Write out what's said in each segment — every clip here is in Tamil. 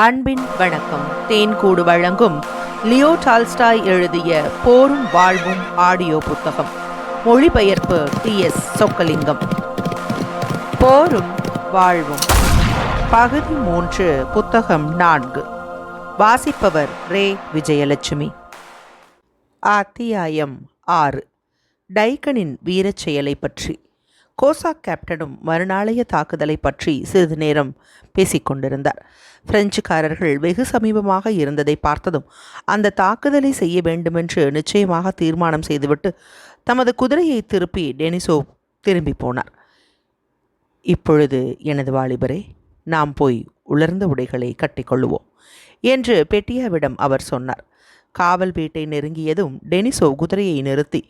அன்பின் வணக்கம். தேன்கூடு வழங்கும் லியோ டால்ஸ்டாய் எழுதிய போரும் வாழ்வும் ஆடியோ புத்தகம். மொழிபெயர்ப்பு TS சொக்கலிங்கம். போரும் வாழ்வும் பகுதி 3, புத்தகம் 4. வாசிப்பவர் ரே விஜயலட்சுமி. அத்தியாயம் 6. டைக்கனின் வீரச் செயலை பற்றி. கோசாக் கேப்டனும் மறுநாளைய தாக்குதலை பற்றி சிறிது நேரம் பேசிக்கொண்டிருந்தார். பிரெஞ்சுக்காரர்கள் வெகு சமீபமாக இருந்ததை பார்த்ததும் அந்த தாக்குதலை செய்ய வேண்டுமென்று நிச்சயமாக தீர்மானம் செய்துவிட்டு தமது குதிரையை திருப்பி டெனிசோவ் திரும்பி போனார். இப்பொழுது எனது வாலிபரே, நாம் போய் உலர்ந்த உடைகளை கட்டிக்கொள்ளுவோம் என்று பெட்டியாவிடம் அவர் சொன்னார். காவல் வீட்டை நெருங்கியதும் டெனிசோவ் குதிரையை நிறுத்தி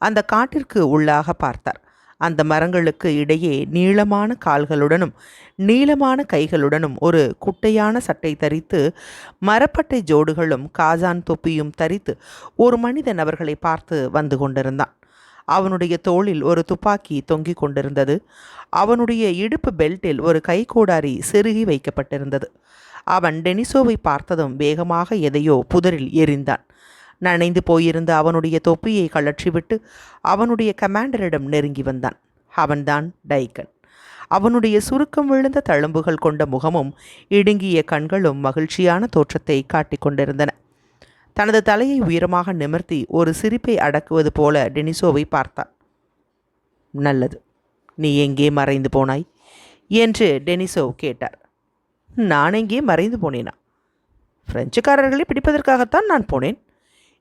அந்த காட்டிற்கு உள்ளாக பார்த்தார். அந்த மரங்களுக்கு இடையே நீளமான கால்களுடனும் நீளமான கைகளுடனும் ஒரு குட்டையான சட்டை தரித்து மரப்பட்டை ஜோடுகளும் காசான் தொப்பியும் தரித்து ஒரு மனிதன் அவர்களை பார்த்து வந்து கொண்டிருந்தான். அவனுடைய தோளில் ஒரு துப்பாக்கி தொங்கிக் கொண்டிருந்தது. அவனுடைய இடுப்பு பெல்ட்டில் ஒரு கைகோடாரி செருகி வைக்கப்பட்டிருந்தது. அவன் டெனிசோவை பார்த்ததும் வேகமாக எதையோ புதரில் எறிந்தான். நனைந்து போயிருந்த அவனுடைய தொப்பியை கழற்றிவிட்டு அவனுடைய கமாண்டரிடம் நெருங்கி வந்தான். அவன்தான் டைக்கன். அவனுடைய சுருக்கம் விழுந்த தழும்புகள் கொண்ட முகமும் இடுங்கிய கண்களும் மகிழ்ச்சியான தோற்றத்தை காட்டிக் கொண்டிருந்தன. தனது தலையை உயரமாக நிமிர்த்தி ஒரு சிரிப்பை அடக்குவது போல டெனிசோவை பார்த்தான். நல்லது, நீ எங்கே மறைந்து போனாய் என்று டெனிசோ கேட்டார். நான் எங்கே மறைந்து போனேனா? பிரெஞ்சுக்காரர்களை பிடிப்பதற்காகத்தான் நான் போனேன்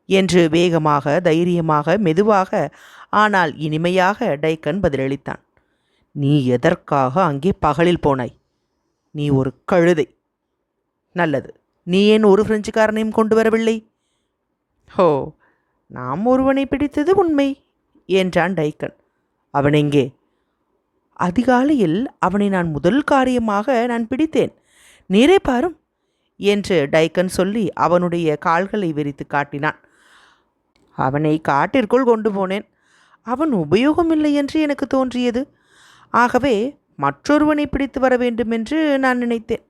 என்று வேகமாக, தைரியமாக, மெதுவாக, ஆனால் இனிமையாக டைக்கன் பதிலளித்தான். நீ எதற்காக அங்கே பகலில் போனாய்? நீ ஒரு கழுதை. நல்லது, நீ ஏன் ஒரு பிரெஞ்சுக்காரனையும் கொண்டு வரவில்லை? ஹோ, நாம் ஒருவனை பிடித்தது உண்மை என்றான் டைக்கன். அவன் எங்கே? அதிகாலையில் அவனை நான் முதல் காரியமாக நான் பிடித்தேன். நீரே பாரும் என்று டைக்கன் சொல்லி அவனுடைய கால்களை விரித்து காட்டினான். அவனை காட்டிற்குள் கொண்டு போனேன். அவன் உபயோகமில்லை என்று எனக்கு தோன்றியது. ஆகவே மற்றொருவனை பிடித்து வர வேண்டும் என்று நான் நினைத்தேன்.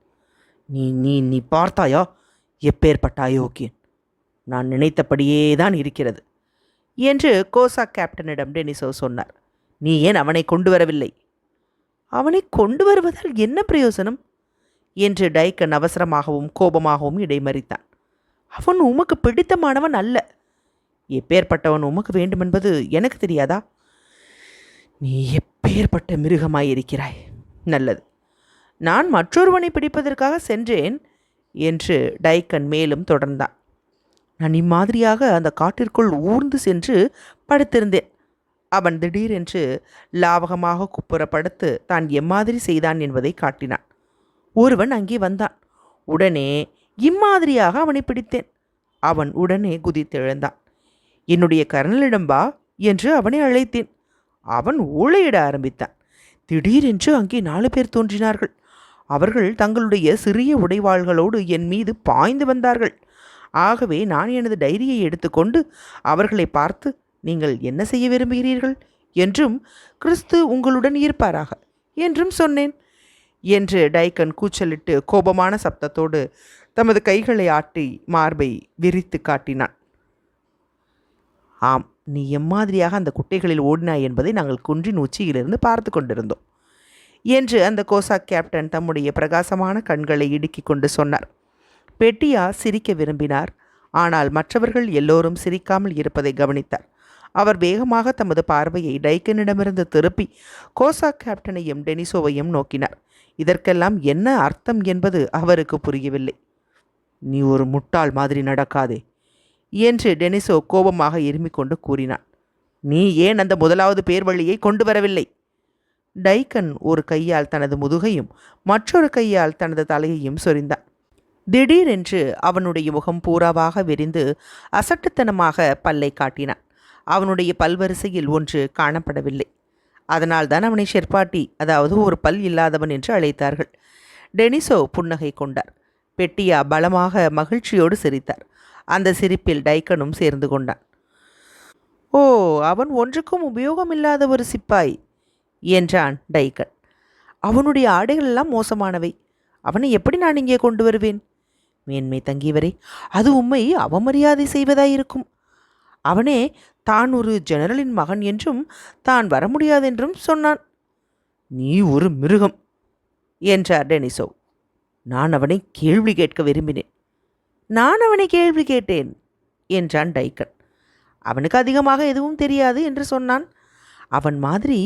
நீ நீ நீ பார்த்தாயா? எப்பேற்பட்ட அயோக்கியன்! நான் நினைத்தபடியே தான் இருக்கிறது என்று கோசாக் கேப்டனிடம் டெனிசோ சொன்னார். நீ ஏன் அவனை கொண்டு வரவில்லை? அவனை கொண்டு வருவதால் என்ன பிரயோசனம் என்று டைக்கன் அவசரமாகவும் கோபமாகவும் இடைமறித்தான். அவன் உமக்கு பிடித்தமானவன் அல்ல. எப்பேற்பட்டவன் உமக்கு வேண்டுமென்பது எனக்கு தெரியாதா? நீ எப்பேற்பட்ட மிருகமாயிருக்கிறாய். நல்லது, நான் மற்றொருவனை பிடிப்பதற்காக சென்றேன் என்று டைக்கன் மேலும் தொடர்ந்தான். நான் இம்மாதிரியாக அந்த காட்டிற்குள் ஊர்ந்து சென்று படுத்திருந்தேன். அவன் திடீரென்று லாவகமாக குப்புறப்படுத்து தான் எம்மாதிரி செய்தான் என்பதை காட்டினான். ஒருவன் அங்கே வந்தான். உடனே இம்மாதிரியாக அவனை பிடித்தேன். அவன் உடனே குதித்தெழுந்தான். என்னுடைய கர்னலிடம் வா என்று அவனை அழைத்தேன். அவன் ஊளையிட ஆரம்பித்தான். திடீரென்று அங்கே 4 பேர் தோன்றினார்கள். அவர்கள் தங்களுடைய சிறிய உடைவாள்களோடு என் மீது பாய்ந்து வந்தார்கள். ஆகவே நான் எனது டைரியை எடுத்துக்கொண்டு அவர்களை பார்த்து, நீங்கள் என்ன செய்ய விரும்புகிறீர்கள் என்றும் கிறிஸ்து உங்களுடன் இருப்பாராக என்றும் சொன்னேன் என்று டைக்கன் கூச்சலிட்டு கோபமான சப்தத்தோடு தமது கைகளை ஆட்டி மார்பை விரித்து காட்டினான். ஆம், நீ எம்மாதிரியாக அந்த குட்டைகளில் ஓடினாய் என்பதை நாங்கள் குன்றின் உச்சியிலிருந்து பார்த்து கொண்டிருந்தோம் என்று அந்த கோசாக் கேப்டன் தம்முடைய பிரகாசமான கண்களை இடுக்கிக் கொண்டு சொன்னார். பெட்டியா சிரிக்க விரும்பினார். ஆனால் மற்றவர்கள் எல்லோரும் சிரிக்காமல் இருப்பதை கவனித்தார். அவர் வேகமாக தமது பார்வையை டைக்கனிடமிருந்து திருப்பி கோசாக் கேப்டனையும் டெனிசோவையும் நோக்கினார். இதற்கெல்லாம் என்ன அர்த்தம் என்பது அவருக்கு புரியவில்லை. நீ ஒரு முட்டாள் மாதிரி நடக்காதே என்று டெனிசோ கோபமாக இருமிக்கொண்டு கூறினான். நீ ஏன் அந்த முதலாவது பேர்வழியை கொண்டு வரவில்லை? டைக்கன் ஒரு கையால் தனது முதுகையும் மற்றொரு கையால் தனது தலையையும் சொரிந்தான். திடீரென்று அவனுடைய முகம் பூராவாக விரிந்து அசட்டுத்தனமாக பல்லை காட்டினான். அவனுடைய பல்வரிசையில் ஒன்று காணப்படவில்லை. அதனால்தான் அவனை ஷெர்பாட்டி, அதாவது ஒரு பல் இல்லாதவன் என்று அழைத்தார்கள். டெனிசோ புன்னகை கொண்டார். பெட்டியா பலமாக மகிழ்ச்சியோடு சிரித்தார். அந்த சிரிப்பில் டைக்கனும் சேர்ந்து கொண்டான். ஓ, அவன் ஒன்றுக்கும் உபயோகமில்லாத ஒரு சிப்பாய் என்றான் டைக்கன். அவனுடைய ஆடைகள் எல்லாம் மோசமானவை. அவனை எப்படி நான் இங்கே கொண்டு வருவேன் மேன்மை தங்கியவரே, அது உம்மை அவமரியாதை செய்வதாயிருக்கும். அவனே தான் ஒரு ஜெனரலின் மகன் என்றும் தான் வர முடியாதென்றும் சொன்னான். நீ ஒரு மிருகம் என்றார் டெனிசோவ். நான் அவனை கேள்வி கேட்க விரும்பினேன். நான் அவனை கேள்வி கேட்டேன் என்றான் டைக்கன். அவனுக்கு அதிகமாக எதுவும் தெரியாது என்று சொன்னான். அவன் மாதிரி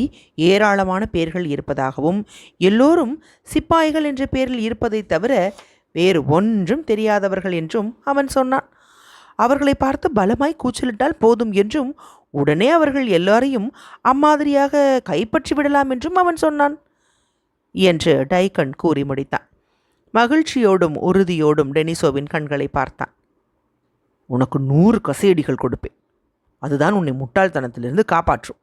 ஏராளமான பேர்கள் இருப்பதாகவும் எல்லோரும் சிப்பாய்கள் என்ற பேரில் இருப்பதை தவிர வேறு ஒன்றும் தெரியாதவர்கள் என்றும் அவன் சொன்னான். அவர்களை பார்த்து பலமாய் கூச்சலிட்டால் போதும் என்றும் உடனே அவர்கள் எல்லாரையும் அம்மாதிரியாக கைப்பற்றி விடலாம் என்றும் அவன் சொன்னான் என்று டைக்கன் கூறி முடித்தான். மகிழ்ச்சியோடும் உறுதியோடும் டெனிசோவின் கண்களை பார்த்தான். உனக்கு 100 கசேடிகள் கொடுப்பேன், அதுதான் உன்னை முட்டாள்தனத்திலிருந்து காப்பாற்றும்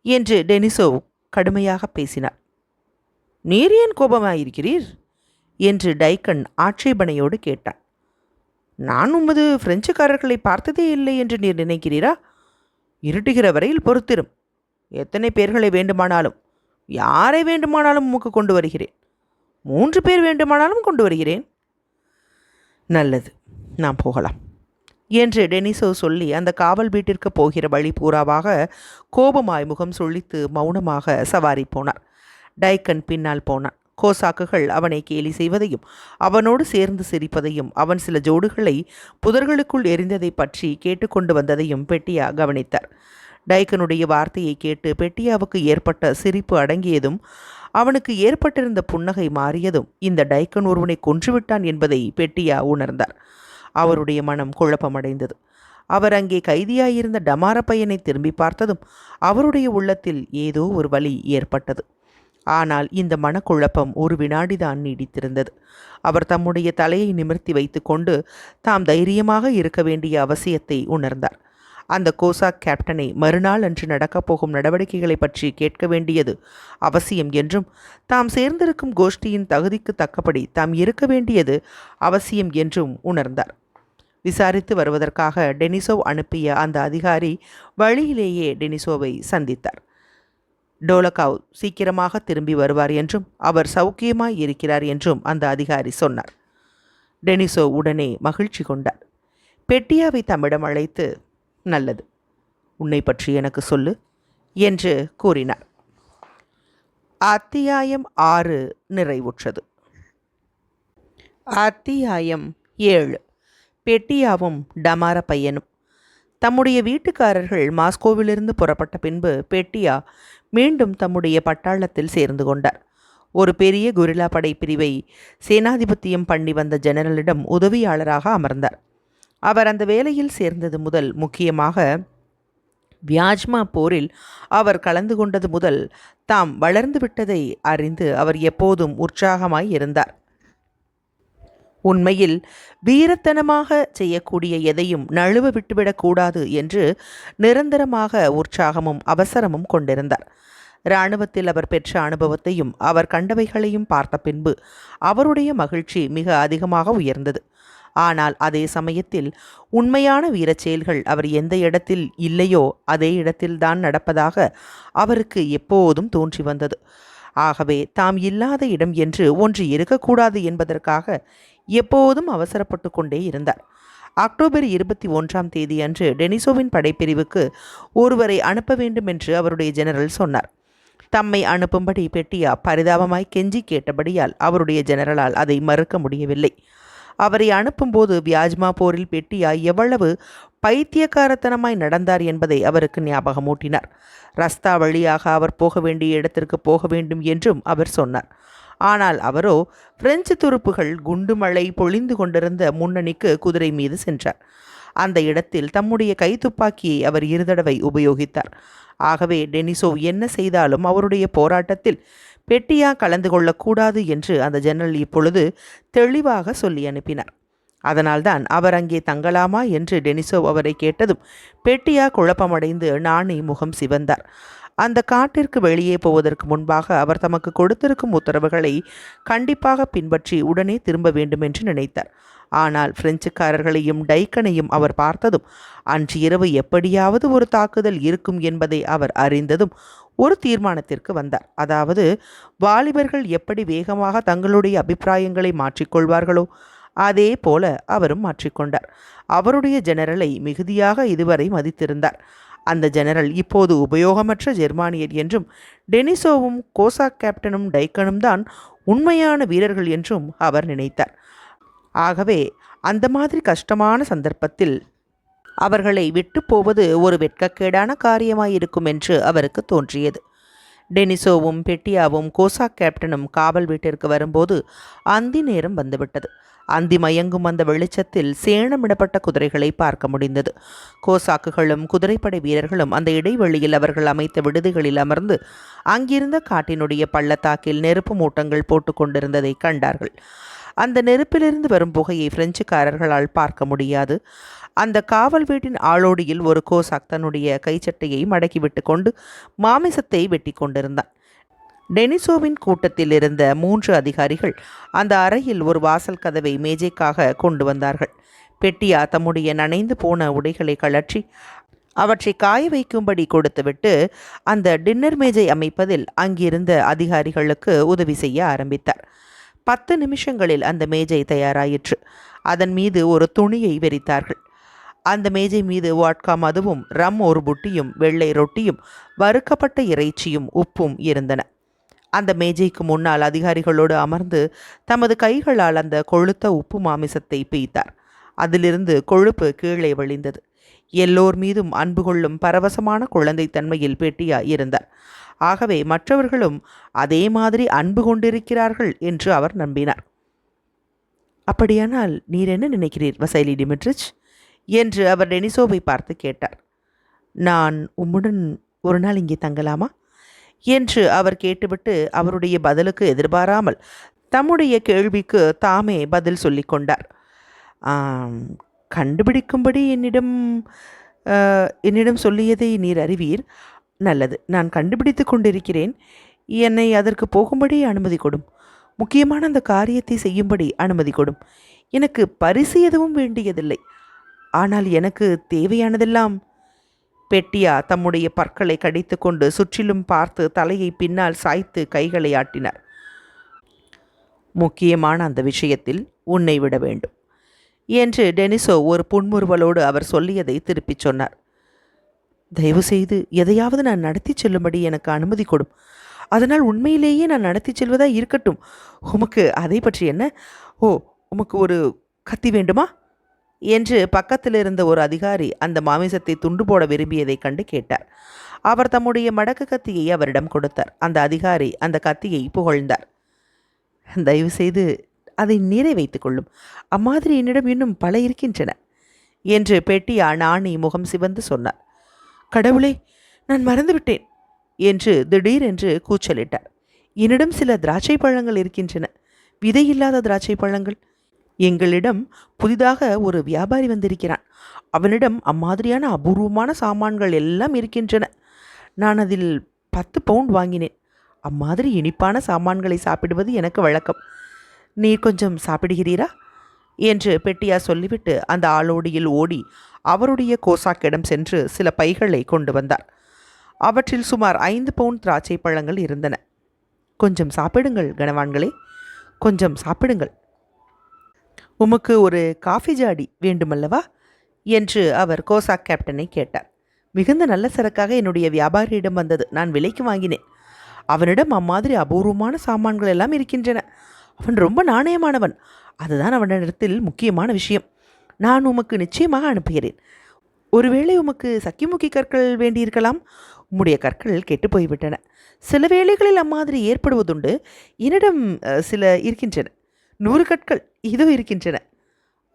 என்று டெனிசோவ் கடுமையாக பேசினார். நீர் ஏன் கோபமாயிருக்கிறீர் என்று டைக்கன் ஆட்சேபனையோடு கேட்டான். நான் உமது பிரெஞ்சுக்காரர்களை பார்த்ததே இல்லை என்று நீர் நினைக்கிறீரா? இருட்டுகிற வரையில் பொறுத்திரும். எத்தனை பேர்களை வேண்டுமானாலும், யாரை வேண்டுமானாலும் உமக்கு கொண்டு வருகிறேன். 3 பேர் வேண்டுமானாலும் கொண்டு வருகிறேன். நல்லது, நாம் போகலாம் என்று டெனிசோ சொல்லி அந்த காவல் வீட்டிற்கு போகிற வழி பூராவாக கோபமாய் முகம் சுழித்து மௌனமாக சவாரி போனார். டைக்கன் பின்னால் போனான். கோசாக்குகள் அவனை கேலி செய்வதையும் அவனோடு சேர்ந்து சிரிப்பதையும் அவன் சில ஜோடுகளை புதர்களுக்குள் எரிந்ததை பற்றி கேட்டுக்கொண்டு வந்ததையும் பெட்டியா கவனித்தார். டைக்கனுடைய வார்த்தையை கேட்டு பெட்டியாவுக்கு ஏற்பட்ட சிரிப்பு அடங்கியதும் அவனுக்கு ஏற்பட்டிருந்த புன்னகை மாறியதும் இந்த டைக்கன் ஒருவனை கொன்றுவிட்டான் என்பதை பெட்டியா உணர்ந்தார். அவருடைய மனம் குழப்பமடைந்தது. அவர் அங்கே கைதியாயிருந்த டமார பையனை திரும்பி பார்த்ததும் அவருடைய உள்ளத்தில் ஏதோ ஒரு வலி ஏற்பட்டது. ஆனால் இந்த மனக்குழப்பம் ஒரு வினாடிதான் நீடித்திருந்தது. அவர் தம்முடைய தலையை நிமிர்த்தி வைத்து கொண்டு தாம் தைரியமாக இருக்க வேண்டிய அவசியத்தை உணர்ந்தார். அந்த கோசாக் கேப்டனை மறுநாள் அன்று நடக்கப் போகும் நடவடிக்கைகளை பற்றி கேட்க வேண்டியது அவசியம் என்றும் தாம் சேர்ந்திருக்கும் கோஷ்டியின் தகுதிக்கு தக்கபடி தாம் இருக்க வேண்டியது அவசியம் என்றும் உணர்ந்தார். விசாரித்து வருவதற்காக டெனிசோவ் அனுப்பிய அந்த அதிகாரி வழியிலேயே டெனிசோவை சந்தித்தார். டோலகாவ் சீக்கிரமாக திரும்பி வருவார் என்றும் அவர் சௌக்கியமாய் இருக்கிறார் என்றும் அந்த அதிகாரி சொன்னார். டெனிசோ உடனே மகிழ்ச்சி கொண்டார். பெட்டியாவை தம்மிடம் அழைத்து, நல்லது, உன்னை பற்றி எனக்கு சொல்லு என்று கூறினார். அத்தியாயம் 6 நிறைவுற்றது. அத்தியாயம் 7. பெட்டியாவும் டமார பையனும். தம்முடைய வீட்டுக்காரர்கள் மாஸ்கோவிலிருந்து புறப்பட்ட பின்பு பெட்டியா மீண்டும் தம்முடைய பட்டாளத்தில் சேர்ந்து கொண்டார். ஒரு பெரிய குரில்லா படை பிரிவை சேனாதிபத்தியம் பண்ணி வந்த ஜெனரலிடம் உதவியாளராக அமர்ந்தார். அவர் அந்த வேலையில் சேர்ந்தது முதல், முக்கியமாக வியாஜ்மா போரில் அவர் கலந்து கொண்டது முதல் தாம் வளர்ந்து விட்டதை அறிந்து அவர் எப்போதும் உற்சாகமாய் இருந்தார். உண்மையில் வீரத்தனமாக செய்யக்கூடிய எதையும் நழுவ விட்டுவிடக்கூடாது என்று நிரந்தரமாக உற்சாகமும் அவசரமும் கொண்டிருந்தார். இராணுவத்தில் அவர் பெற்ற அனுபவத்தையும் அவர் கண்டவைகளையும் பார்த்த பின்பு அவருடைய மகிழ்ச்சி மிக அதிகமாக உயர்ந்தது. ஆனால் அதே சமயத்தில் உண்மையான வீரச் செயல்கள் அவர் எந்த இடத்தில் இல்லையோ அதே இடத்தில்தான் நடப்பதாக அவருக்கு எப்போதும் தோன்றி வந்தது. ஆகவே தாம் இல்லாத இடம் என்று ஒன்று இருக்கக்கூடாது என்பதற்காக எப்போதும் அவசரப்பட்டு கொண்டே இருந்தார். அக்டோபர் 21ஆம் தேதி அன்று டெனிசோவின் படைப்பிரிவுக்கு ஒருவரை அனுப்ப வேண்டும் என்று அவருடைய ஜெனரல் சொன்னார். தம்மை அனுப்பும்படி பெட்டியா பரிதாபமாய் கெஞ்சி கேட்டபடியால் அவருடைய ஜெனரலால் அதை மறுக்க முடியவில்லை. அவரை அனுப்பும்போது வியாஜ்மா போரில் பெட்டியா எவ்வளவு பைத்தியக்காரத்தனமாய் நடந்தார் என்பதை அவருக்கு ஞாபகமூட்டினார். ரஸ்தா வழியாக அவர் போக வேண்டிய இடத்திற்கு போக வேண்டும் என்றும் அவர் சொன்னார். ஆனால் அவரோ பிரெஞ்சு துருப்புகள் குண்டுமழை பொழிந்து கொண்டிருந்த முன்னணிக்கு குதிரை மீது சென்றார். அந்த இடத்தில் தம்முடைய கைத்துப்பாக்கியை அவர் 2 தடவை உபயோகித்தார். ஆகவே டெனிசோ என்ன செய்தாலும் அவருடைய போராட்டத்தில் பெட்டியா கலந்து கொள்ளக்கூடாது என்று அந்த ஜெனரல் இப்பொழுது தெளிவாக சொல்லி அனுப்பினார். அதனால்தான் அவர் அங்கே தங்கலாமா என்று டெனிசோ அவரை கேட்டதும் பெட்டியா குழப்பமடைந்து நாணி முகம் சிவந்தார். அந்த காட்டிற்கு வெளியே போவதற்கு முன்பாக அவர் தமக்கு கொடுத்திருக்கும் உத்தரவுகளை கண்டிப்பாக பின்பற்றி உடனே திரும்ப வேண்டும் என்று நினைத்தார். ஆனால் பிரெஞ்சுக்காரர்களையும் டைக்கனையும் அவர் பார்த்ததும் அன்று இரவு எப்படியாவது ஒரு தாக்குதல் இருக்கும் என்பதை அவர் அறிந்ததும் ஒரு தீர்மானத்திற்கு வந்தார். அதாவது, வாலிபர்கள் எப்படி வேகமாக தங்களுடைய அபிப்பிராயங்களை மாற்றிக்கொள்வார்களோ அதே போல அவரும் மாற்றிக்கொண்டார். அவருடைய ஜெனரலை மிகுதியாக இதுவரை மதித்திருந்தார். அந்த ஜெனரல் இப்போது உபயோகமற்ற ஜெர்மானியர் என்றும், டெனிசோவும் கோசாக் கேப்டனும் டைக்கனும் தான் உண்மையான வீரர்கள் என்றும் அவர் நினைத்தார். ஆகவே அந்த மாதிரி கஷ்டமான சந்தர்ப்பத்தில் அவர்களை விட்டு போவது ஒரு வெட்கக்கேடான காரியமாயிருக்கும் என்று அவருக்கு தோன்றியது. டெனிசோவும் பெட்டியாவும் கோசாக் கேப்டனும் காவல் வீட்டிற்கு வரும்போது அந்தி நேரம் வந்துவிட்டது. அந்தி மயங்கும் அந்த வெளிச்சத்தில் சேணமிடப்பட்ட குதிரைகளை பார்க்க முடிந்தது. கோசாக்குகளும் குதிரைப்படை வீரர்களும் அந்த இடைவெளியில் அவர்கள் அமைத்த விடுதிகளில் அமர்ந்து அங்கிருந்த காட்டினுடைய பள்ளத்தாக்கில் நெருப்பு மூட்டங்கள் போட்டு கொண்டிருந்ததை கண்டார்கள். அந்த நெருப்பிலிருந்து வரும் புகையை பிரெஞ்சுக்காரர்களால் பார்க்க முடியாது. அந்த காவல் வீட்டின் ஆளோடியில் ஒரு கோசாக் தன்னுடைய கைச்சட்டையை மடக்கிவிட்டு கொண்டு மாமிசத்தை வெட்டி கொண்டிருந்தான். டெனிசோவின் கூட்டத்தில் இருந்த 3 அதிகாரிகள் அந்த அறையில் ஒரு வாசல் கதவை மேஜைக்காக கொண்டு வந்தார்கள். பெட்டியா தம்முடைய நனைந்து போன உடைகளை கழற்றி அவற்றை காய வைக்கும்படி கொடுத்துவிட்டு அந்த டின்னர் மேஜை அமைப்பதில் அங்கிருந்த அதிகாரிகளுக்கு உதவி செய்ய ஆரம்பித்தார். 10 நிமிஷங்களில் அந்த மேஜை தயாராயிற்று. அதன் மீது ஒரு துணியை விரித்தார்கள். அந்த மேஜை மீது வாட்கா மதுவும், ரம் ஒரு புட்டியும், வெள்ளை ரொட்டியும், வறுக்கப்பட்ட இறைச்சியும் உப்பும் இருந்தன. அந்த மேஜைக்கு முன்னால் அதிகாரிகளோடு அமர்ந்து தமது கைகளால் அந்த கொழுத்த உப்பு மாமிசத்தை பீய்த்தார். அதிலிருந்து கொழுப்பு கீழே வழிந்தது. எல்லோர் மீதும் அன்பு கொள்ளும் பரவசமான குழந்தைத்தன்மையில் பெட்டியா இருந்தார். ஆகவே மற்றவர்களும் அதே மாதிரி அன்பு கொண்டிருக்கிறார்கள் என்று அவர் நம்பினார். அப்படியானால் நீர் என்ன நினைக்கிறீர் வசைலி டிமிட்ரிச் என்று அவர் டெனிசோவை பார்த்து கேட்டார். நான் உம்முடன் ஒரு நாள் இங்கே தங்கலாமா என்று அவர் கேட்டுவிட்டு அவருடைய பதிலுக்கு எதிர்பாராமல் தம்முடைய கேள்விக்கு தாமே பதில் சொல்லி கொண்டார். கண்டுபிடிக்கும்படி என்னிடம் சொல்லியதை நீர் அறிவீர். நல்லது, நான் கண்டுபிடித்து கொண்டிருக்கிறேன். என்னை அதற்கு போகும்படி அனுமதி கொடும். முக்கியமான அந்த காரியத்தை செய்யும்படி அனுமதி கொடும். எனக்கு பரிசு எதுவும் வேண்டியதில்லை. ஆனால் எனக்கு தேவையானதெல்லாம். பெட்டியா தம்முடைய பற்களை கடித்து கொண்டு சுற்றிலும் பார்த்து தலையை பின்னால் சாய்த்து கைகளை ஆட்டினார். முக்கியமான அந்த விஷயத்தில் உன்னை விட வேண்டும் என்று டெனிசோ ஒரு புன்முறுவலோடு அவர் சொல்லியதை திருப்பிச் சொன்னார். தயவு செய்து எதையாவது நான் நடத்தி செல்லும்படி எனக்கு அனுமதி கொடும். அதனால் உண்மையிலேயே நான் நடத்தி செல்வதா இருக்கட்டும். உமக்கு அதை பற்றி என்ன? ஓ, உமக்கு ஒரு கத்தி வேண்டுமா என்று பக்கத்தில் இருந்த ஒரு அதிகாரி அந்த மாமிசத்தை துண்டு போட விரும்பியதை கண்டு கேட்டார். அவர் தம்முடைய மடக்கு கத்தியை அவரிடம் கொடுத்தார். அந்த அதிகாரி அந்த கத்தியை புகழ்ந்தார். தயவு செய்து அதை நீரை வைத்துக் கொள்ளும். அம்மாதிரி என்னிடம் இன்னும் பல இருக்கின்றன என்று பெட்டியா நாணி முகம் சிவந்து சொன்னார். கடவுளே, நான் மறந்துவிட்டேன் என்று திடீரென்று கூச்சலிட்டார். என்னிடம் சில திராட்சை பழங்கள் இருக்கின்றன, விதையில்லாத திராட்சை பழங்கள். எங்களிடம் புதிதாக ஒரு வியாபாரி வந்திருக்கிறான். அவனிடம் அம்மாதிரியான அபூர்வமான சாமான்கள் எல்லாம் இருக்கின்றன. நான் அதில் 10 பவுண்ட் வாங்கினேன். அம்மாதிரி இனிப்பான சாமான்களை சாப்பிடுவது எனக்கு வழக்கம். நீர் கொஞ்சம் சாப்பிடுகிறீரா என்று பெட்டியா சொல்லிவிட்டு அந்த ஆளோடியில் ஓடி அவருடைய கோசாக்கிடம் சென்று சில பைகளை கொண்டு வந்தார். அவற்றில் சுமார் 5 பவுண்ட் திராட்சை பழங்கள் இருந்தன. கொஞ்சம் சாப்பிடுங்கள் கனவான்களே, கொஞ்சம் சாப்பிடுங்கள். உமக்கு ஒரு காஃபி ஜாடி வேண்டுமல்லவா என்று அவர் கோசாக் கேப்டனை கேட்டார். மிகுந்த நல்ல சரக்காக என்னுடைய வியாபாரியிடம் வந்தது. நான் விலைக்கு வாங்கினேன். அவனிடம் அம்மாதிரி அபூர்வமான சாமான்கள் எல்லாம் இருக்கின்றன. அவன் ரொம்ப நாணயமானவன். அதுதான் அவனிடத்தில் முக்கியமான விஷயம். நான் உமக்கு நிச்சயமாக அனுப்புகிறேன். ஒருவேளை உமக்கு சக்கிமுக்கி கற்கள் வேண்டியிருக்கலாம். உம்முடைய கற்கள் கெட்டு போய்விட்டன. சில வேளைகளில் அம்மாதிரி ஏற்படுவதுண்டு. என்னிடம் சில இருக்கின்றன. 100 கற்கள் இதோ இருக்கின்றன.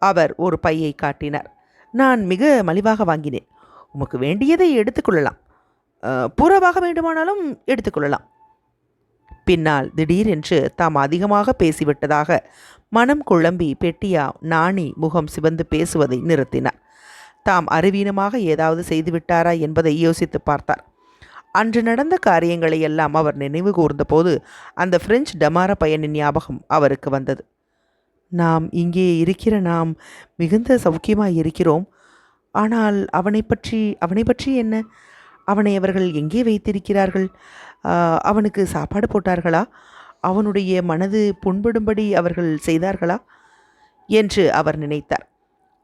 அவர் ஒரு பையை காட்டினார். நான் மிக மலிவாக வாங்கினேன். உமக்கு வேண்டியதை எடுத்துக்கொள்ளலாம். பூராவாக வேண்டுமானாலும் எடுத்துக்கொள்ளலாம். பின்னால் திடீரென்று தாம் அதிகமாக பேசிவிட்டதாக மனம் குழம்பி பெட்டியா நாணி முகம் சிவந்து பேசுவதை நிறுத்தினார். தாம் அறிவீனமாக ஏதாவது செய்துவிட்டாரா என்பதை யோசித்து பார்த்தார். அன்று நடந்த காரியங்களை எல்லாம் அவர் நினைவு கூர்ந்தபோது அந்த பிரெஞ்சு டமார பையனின் ஞாபகம் அவருக்கு வந்தது. நாம் இங்கே இருக்கிற நாம் மிகுந்த சௌக்கியமாய் இருக்கிறோம். ஆனால் அவனை பற்றி என்ன? அவனை அவர்கள் எங்கே வைத்திருக்கிறார்கள்? அவனுக்கு சாப்பாடு போட்டார்களா? அவனுடைய மனது புண்படும்படி அவர்கள் செய்தார்களா? என்று அவர் நினைத்தார்.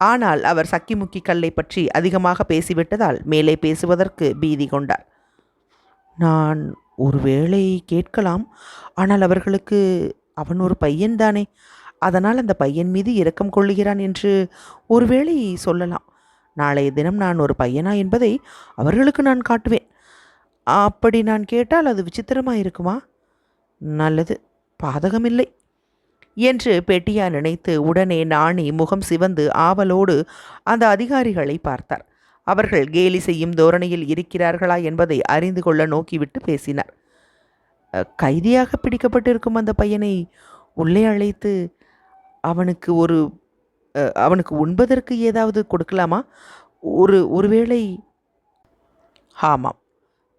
ஆனால் அவர் சக்கிமுக்கி கல்லை பற்றி அதிகமாக பேசிவிட்டதால் மேலே பேசுவதற்கு பீதி கொண்டார். நான் ஒருவேளை கேட்கலாம், ஆனால் அவர்களுக்கு அவன் ஒரு பையன்தானே, அதனால் அந்த பையன் மீது இரக்கம் கொள்ளுகிறான் என்று ஒருவேளை சொல்லலாம். நாளைய தினம் நான் ஒரு பையனா என்பதை அவர்களுக்கு நான் காட்டுவேன். அப்படி நான் கேட்டால் அது விசித்திரமாயிருக்குமா? நல்லது, பாதகமில்லை என்று பெட்டியா நினைத்து உடனே நாணி முகம் சிவந்து ஆவலோடு அந்த அதிகாரிகளை பார்த்தார். அவர்கள் கேலி செய்யும் தோரணையில் இருக்கிறார்களா என்பதை அறிந்து கொள்ள நோக்கிவிட்டு பேசினார். கைதியாக பிடிக்கப்பட்டிருக்கும் அந்த பையனை உள்ளே அழைத்து அவனுக்கு உண்பதற்கு ஏதாவது கொடுக்கலாமா? ஒருவேளை. ஆமாம்,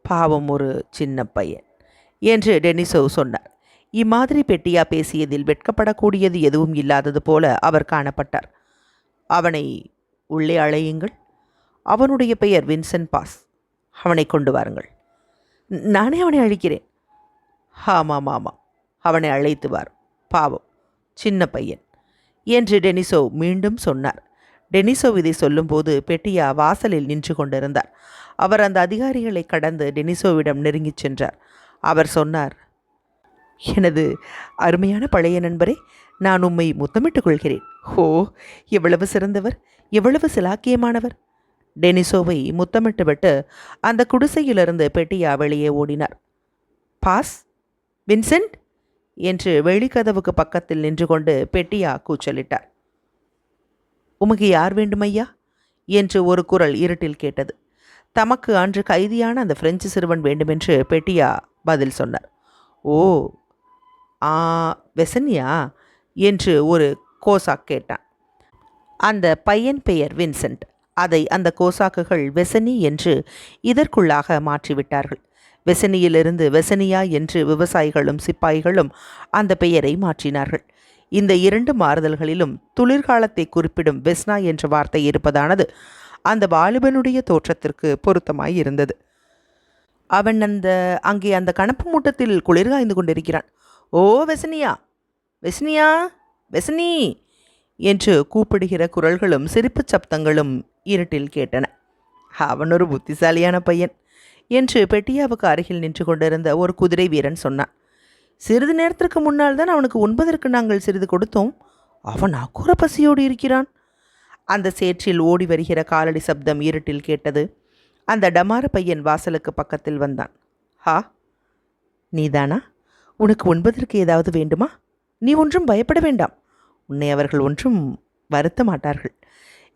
பாவம், ஒரு சின்ன பையன் என்று டெனிசோவ் சொன்னார். இம்மாதிரி பெட்டியா பேசியதில் வெட்கப்படக்கூடியது எதுவும் இல்லாதது போல அவர் காணப்பட்டார். அவனை உள்ளே அழையுங்கள். அவனுடைய பெயர் வின்சென்ட் பாஸ். அவனை கொண்டு வாருங்கள். நானே அவனை அழைக்கிறேன். ஆமாம் ஆமாம், அவனை அழைத்து வார். பாவம், சின்ன பையன் என்று டெனிசோவ் மீண்டும் சொன்னார். டெனிசோவ் இதை சொல்லும்போது பெட்டியா வாசலில் நின்று கொண்டிருந்தார். அவர் அந்த அதிகாரிகளை கடந்து டெனிசோவிடம் நெருங்கிச் சென்றார். அவர் சொன்னார், எனது அருமையான பழைய நண்பரே, நான் உம்மை முத்தமிட்டுக் கொள்கிறேன். ஓ, எவ்வளவு சிறந்தவர், எவ்வளவு சிலாக்கியமானவர். டெனிசோவை முத்தமிட்டுவிட்டு அந்த குடிசையிலிருந்து பெட்டியா வெளியே ஓடினார். பாஸ், வின்சென்ட் என்று வெளிக்கதவுக்கு பக்கத்தில் நின்று கொண்டு பெட்டியா கூச்சலிட்டார். உமக்கு யார் வேண்டுமையா என்று ஒரு குரல் இருட்டில் கேட்டது. தமக்கு அன்று கைதியான அந்த பிரெஞ்சு சிறுவன் வேண்டுமென்று பெட்டியா பதில் சொன்னார். ஓ, வெசனியா என்று ஒரு கோசாக் கேட்டான். அந்த பையன் பெயர் வின்சென்ட். அதை அந்த கோசாக்குகள் வெசனி என்று இதற்குள்ளாக மாற்றிவிட்டார்கள். வெசனியிலிருந்து வெசனியா என்று விவசாயிகளும் சிப்பாய்களும் அந்த பெயரை மாற்றினார்கள். இந்த இரண்டு மாறுதல்களிலும் துளிர்காலத்தை குறிப்பிடும் வெஸ்னா என்ற வார்த்தை இருப்பதானது அந்த வாலிபனுடைய தோற்றத்திற்கு பொருத்தமாய் இருந்தது. அவன் அங்கே அந்த கணப்பு மூட்டத்தில் குளிர் காய்ந்து கொண்டிருக்கிறான். ஓ வெசனியா, வெசனியா, வெசனி என்று கூப்பிடுகிற குரல்களும் சிரிப்பு சப்தங்களும் இருட்டில் கேட்டன. அவன் ஒரு புத்திசாலியான பையன் என்று பெட்டியாவுக்கு அருகில் நின்று கொண்டிருந்த ஒரு குதிரை வீரன் சொன்னான். சிறிது நேரத்திற்கு முன்னால் தான் அவனுக்கு உண்பதற்கு நாங்கள் சிறிது கொடுத்தோம். அவன் அக்கூர பசியோடு இருக்கிறான். அந்த சேற்றில் ஓடி வருகிற காலடி சப்தம் இருட்டில் கேட்டது. அந்த டமார பையன் வாசலுக்கு பக்கத்தில் வந்தான். ஹா, நீதானா? உனக்கு உண்பதற்கு ஏதாவது வேண்டுமா? நீ ஒன்றும் பயப்பட வேண்டாம். உன்னை அவர்கள் ஒன்றும் வருத்த மாட்டார்கள்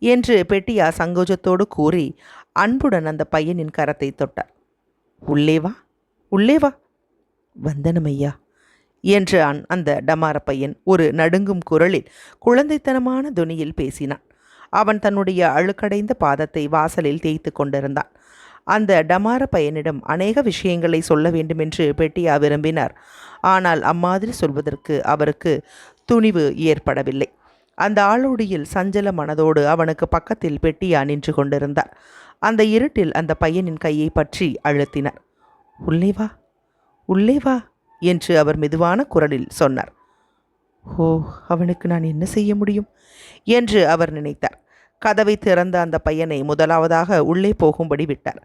என்று பெட்டியா சங்கோஜத்தோடு கூறி அன்புடன் அந்த பையனின் கரத்தை தொட்டார். உள்ளே வா, உள்ளே வா. வந்தனமையா என்றான் அந்த டமார பையன் ஒரு நடுங்கும் குரலில் குழந்தைத்தனமான துணியில் பேசினான். அவன் தன்னுடைய அழுக்கடைந்த பாதத்தை வாசலில் தேய்த்து கொண்டிருந்தான். அந்த டமார பையனிடம் அநேக விஷயங்களை சொல்ல வேண்டுமென்று பெட்டியா விரும்பினார். ஆனால் அம்மாதிரி சொல்வதற்கு அவருக்கு துணிவு ஏற்படவில்லை. அந்த ஆளோடியில் சஞ்சல மனதோடு அவனுக்கு பக்கத்தில் பெட்டியா நின்று கொண்டிருந்தார். அந்த இருட்டில் அந்த பையனின் கையை பற்றி அழுத்தினார். உள்ளே வா, உள்ளே வா என்று அவர் மெதுவான குரலில் சொன்னார். ஓ, அவனுக்கு நான் என்ன செய்ய முடியும் என்று அவர் நினைத்தார். கதவை திறந்த அந்த பையனை முதலாவதாக உள்ளே போகும்படி விட்டார்.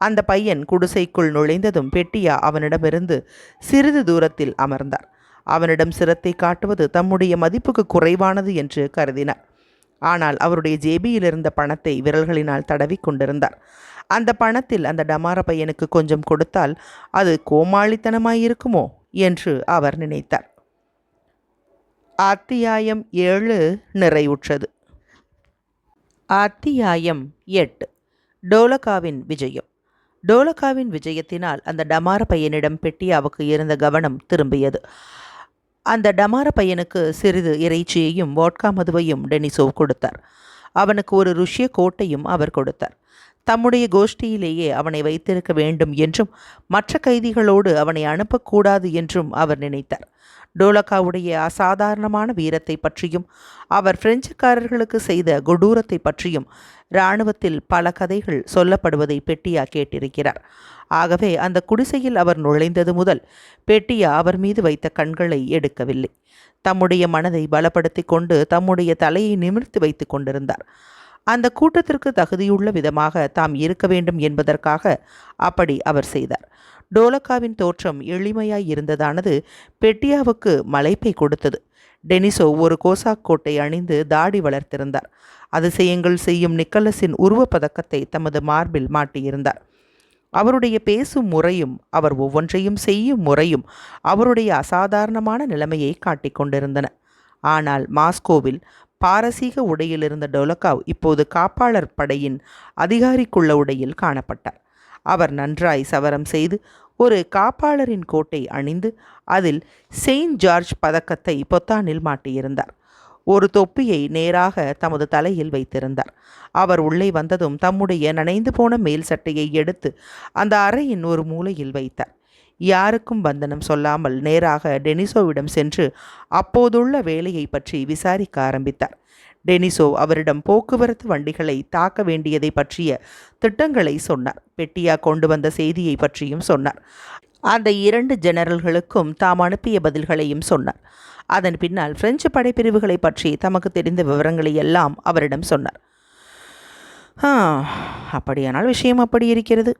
அந்த பையன் குடிசைக்குள் நுழைந்ததும் பெட்டியா அவனிடமிருந்து சிறிது தூரத்தில் அமர்ந்தார். அவனிடம் சிரத்தை காட்டுவது தம்முடைய மதிப்புக்கு குறைவானது என்று கருதினார். ஆனால் அவருடைய ஜேபியில் இருந்த பணத்தை விரல்களினால் தடவி கொண்டிருந்தார். அந்த பணத்தில் அந்த டமார பையனுக்கு கொஞ்சம் கொடுத்தால் அது கோமாளித்தனமாயிருக்குமோ என்று அவர் நினைத்தார். அத்தியாயம் 7 நிறைவுற்றது. அத்தியாயம் 8. டோலகாவின் விஜயம். டோலகாவின் விஜயத்தினால் அந்த டமார பையனிடம் பெட்டியாவுக்கு இருந்த கவனம் திரும்பியது. அந்த டமார பையனுக்கு சிறிது இறைச்சியையும் வோட்கா மதுவையும் டெனிசோவ் கொடுத்தார். அவனுக்கு ஒரு ருஷ்ய கோட்டையும் அவர் கொடுத்தார். தம்முடைய கோஷ்டியிலேயே அவனை வைத்திருக்க வேண்டும் என்றும் மற்ற கைதிகளோடு அவனை அனுப்பக்கூடாது என்றும் அவர் நினைத்தார். டோலக்காவுடைய அசாதாரணமான வீரத்தை பற்றியும் அவர் பிரெஞ்சுக்காரர்களுக்கு செய்த கொடூரத்தை பற்றியும் இராணுவத்தில் பல கதைகள் சொல்லப்படுவதை பெட்டியா கேட்டிருக்கிறார். ஆகவே அந்த குடிசையில் அவர் நுழைந்தது முதல் பெட்டியா அவர் மீது வைத்த கண்களை எடுக்கவில்லை. தம்முடைய மனதை பலப்படுத்தி கொண்டு தம்முடைய தலையை நிமிர்த்தி வைத்து கொண்டிருந்தார். அந்த கூட்டத்திற்கு தகுதியுள்ள விதமாக தாம் இருக்க வேண்டும் என்பதற்காக அப்படி அவர் செய்தார். டோலக்காவின் தோற்றம் எளிமையாய் இருந்ததானது பெட்டியாவுக்கு மலைப்பை கொடுத்தது. டெனிசோ ஒரு கோசாக் கோட்டை அணிந்து தாடி வளர்த்திருந்தார். அதிசயங்கள் செய்யும் நிக்கலஸின் உருவப்பதக்கத்தை தமது மார்பில் மாட்டியிருந்தார். அவருடைய பேசும் முறையும் அவர் ஒவ்வொன்றையும் செய்யும் முறையும் அவருடைய அசாதாரணமான நிலைமையை காட்டிக்கொண்டிருந்தன. ஆனால் மாஸ்கோவில் பாரசீக உடையில் இருந்த டோலக்காவ் இப்போது காப்பாளர் படையின் அதிகாரிக்குள்ள உடையில் காணப்பட்டார். அவர் நன்றாய் சவரம் செய்து ஒரு காப்பாளரின் கோட்டை அணிந்து அதில் செயின்ட் ஜார்ஜ் பதக்கத்தை பொத்தானில் மாட்டியிருந்தார். ஒரு தொப்பியை நேராக தமது தலையில் வைத்திருந்தார். அவர் உள்ளே வந்ததும் தம்முடைய நனைந்து போன மேல் சட்டையை எடுத்து அந்த அறையின் ஒரு மூலையில் வைத்தார். யாருக்கும் வந்தனம் சொல்லாமல் நேராக டெனிசோவிடம் சென்று அப்போதுள்ள வேலையை பற்றி விசாரிக்க ஆரம்பித்தார். டெனிசோ அவரிடம் போக்குவரத்து வண்டிகளை தாக்க வேண்டியதை பற்றிய திட்டங்களை சொன்னார். பெட்டியா கொண்டு வந்த செய்தியை பற்றியும் சொன்னார். அந்த 2 ஜெனரல்களுக்கும் தாம் அனுப்பிய பதில்களையும் சொன்னார். அதன் பின்னால் பிரெஞ்சு படைப்பிரிவுகளை பற்றி தமக்கு தெரிந்த விவரங்களை எல்லாம் அவரிடம் சொன்னார். அப்படியானால் விஷயம் அப்படி இருக்கிறது.